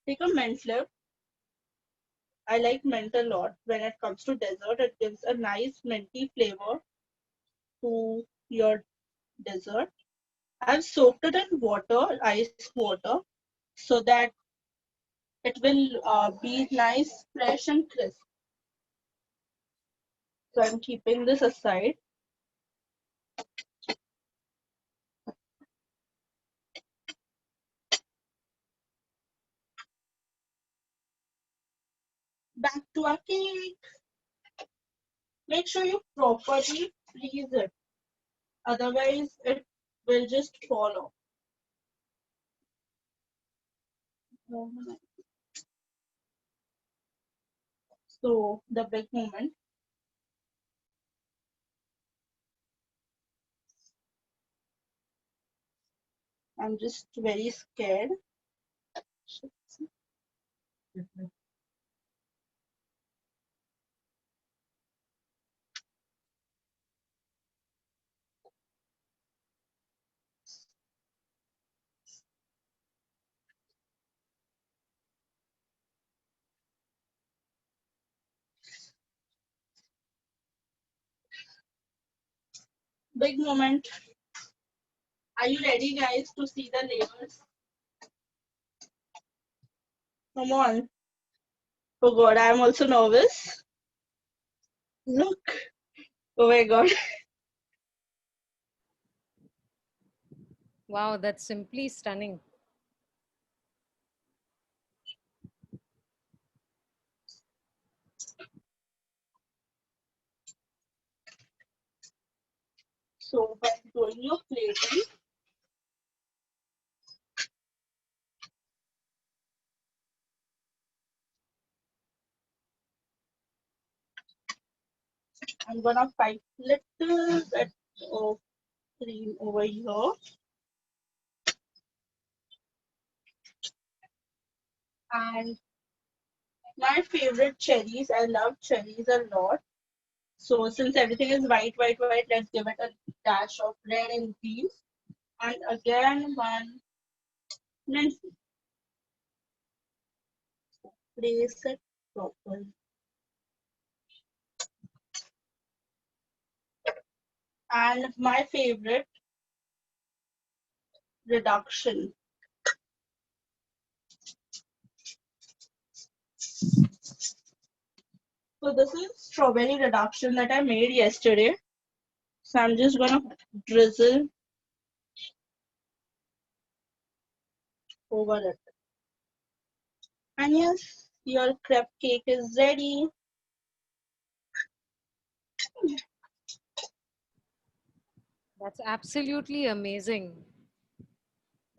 H: take a mint flip. I like mint a lot. When it comes to dessert, it gives a nice minty flavor to your dessert. I've soaked it in water, ice water, so that it will be nice, fresh and crisp. So I'm keeping this aside. Back to our cake. Make sure you properly freeze it. Otherwise, it will just fall off. So the big moment. I'm just very scared. Big moment. Are you ready, guys, to see the layers? Come on. Oh God, I am also nervous. Look. Oh my God.
A: Wow, that's simply stunning.
H: So by doing your plating, I'm gonna pipe little bit of cream over here. And my favorite cherries, I love cherries a lot. So since everything is white, let's give it a dash of red and green. And again, one mint. Place it properly. And my favorite, reduction. So this is strawberry reduction that I made yesterday. So I'm just gonna drizzle over it. And yes, your crepe cake is ready.
A: That's absolutely amazing.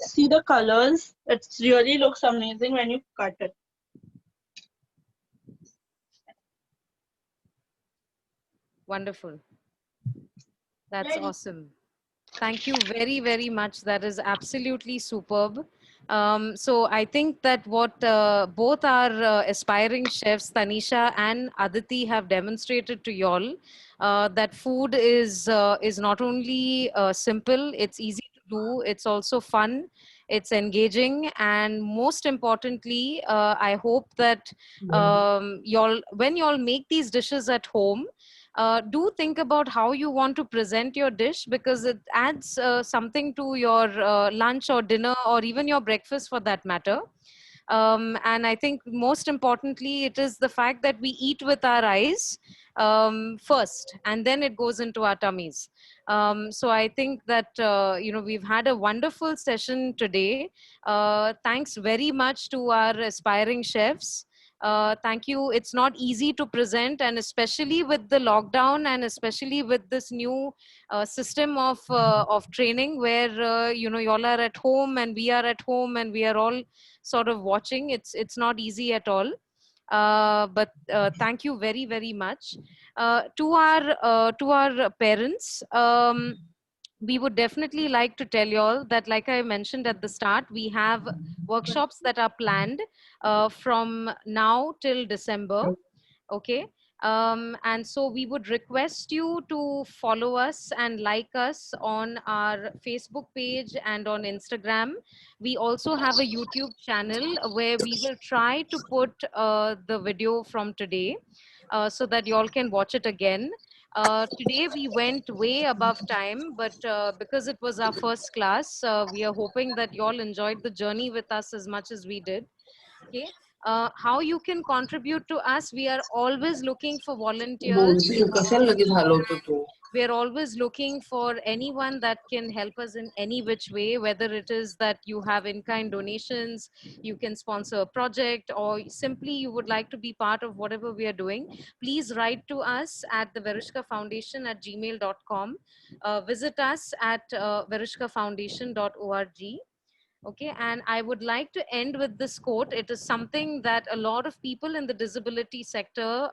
H: See the colors? It really looks amazing when you cut it.
A: Wonderful. That's
H: Ready.
A: awesome. Thank you very, very much. That is absolutely superb. So I think that what both our aspiring chefs, Tanisha and Aditi, have demonstrated to y'all, that food is not only simple, it's easy to do, it's also fun, it's engaging, and most importantly, I hope that y'all, when y'all make these dishes at home, do think about how you want to present your dish, because it adds something to your lunch or dinner or even your breakfast for that matter. And I think most importantly, it is the fact that we eat with our eyes first, and then it goes into our tummies. So I think that, we've had a wonderful session today. Thanks very much to our aspiring chefs. Thank you. It's not easy to present, and especially with the lockdown, and especially with this new system of training, where y'all are at home and we are at home and we are all sort of watching. It's not easy at all. But thank you very, very much to our parents. We would definitely like to tell you all that, like I mentioned at the start, we have workshops that are planned from now till December. Okay. And so we would request you to follow us and like us on our Facebook page and on Instagram. We also have a YouTube channel where we will try to put the video from today so that you all can watch it again. Today we went way above time, but because it was our first class, we are hoping that you all enjoyed the journey with us as much as we did. Okay. How you can contribute to us? We are always looking for volunteers.
E: बोलशील कशाला लगेच हलवतो तू
A: We are always looking for anyone that can help us in any which way, whether it is that you have in-kind donations, you can sponsor a project, or simply you would like to be part of whatever we are doing. Please write to us at the verishkafoundation@gmail.com. Visit us at verishkafoundation.org. Okay, and I would like to end with this quote. It is something that a lot of people in the disability sector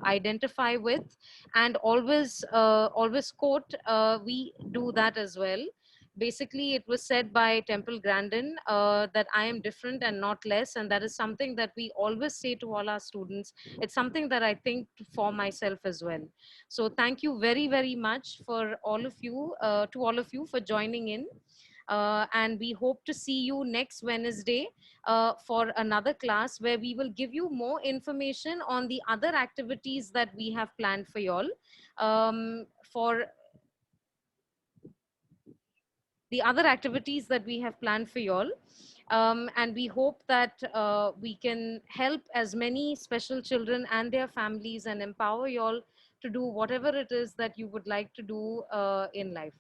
A: identify with, and always quote. We do that as well. Basically, it was said by Temple Grandin that I am different and not less, and that is something that we always say to all our students. It's something that I think for myself as well. So thank you very, very much for all of you, to all of you for joining in. And we hope to see you next Wednesday for another class where we will give you more information on the other activities that we have planned for y'all. For the other activities that we have planned for y'all. And we hope that we can help as many special children and their families and empower y'all to do whatever it is that you would like to do in life.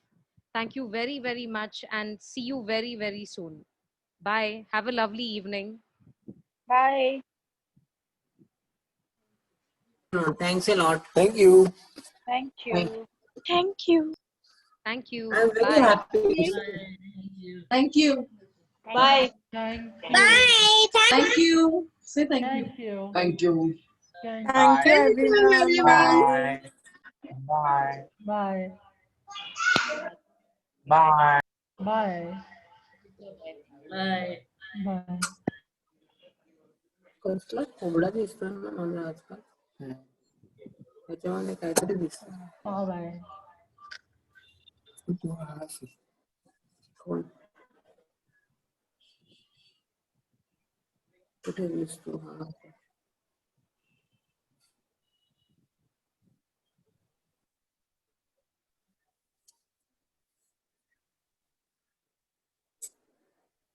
A: Thank you very, very much and see you very, very soon. Bye. Have a lovely evening.
L: Bye.
E: No, thanks a lot.
I: Thank you.
L: Thank
E: Thank-
L: you. Thank you.
A: Thank you.
E: I'm very
A: Bye.
E: happy.
M: Thank you.
L: Bye.
M: Thank you.
C: Bye.
M: Thank you. Say thank you.
J: Thank you.
M: Thank
G: Thank you, everyone. Bye.
I: Bye.
M: Bye.
I: Bye.
M: Bye.
F: Bye.
M: Bye.
E: कसला कोंबडा दिसतोय ना मला आजकाल त्याच्यामध्ये काहीतरी दिसत
M: All right.
E: कोण कुठे दिसतो हा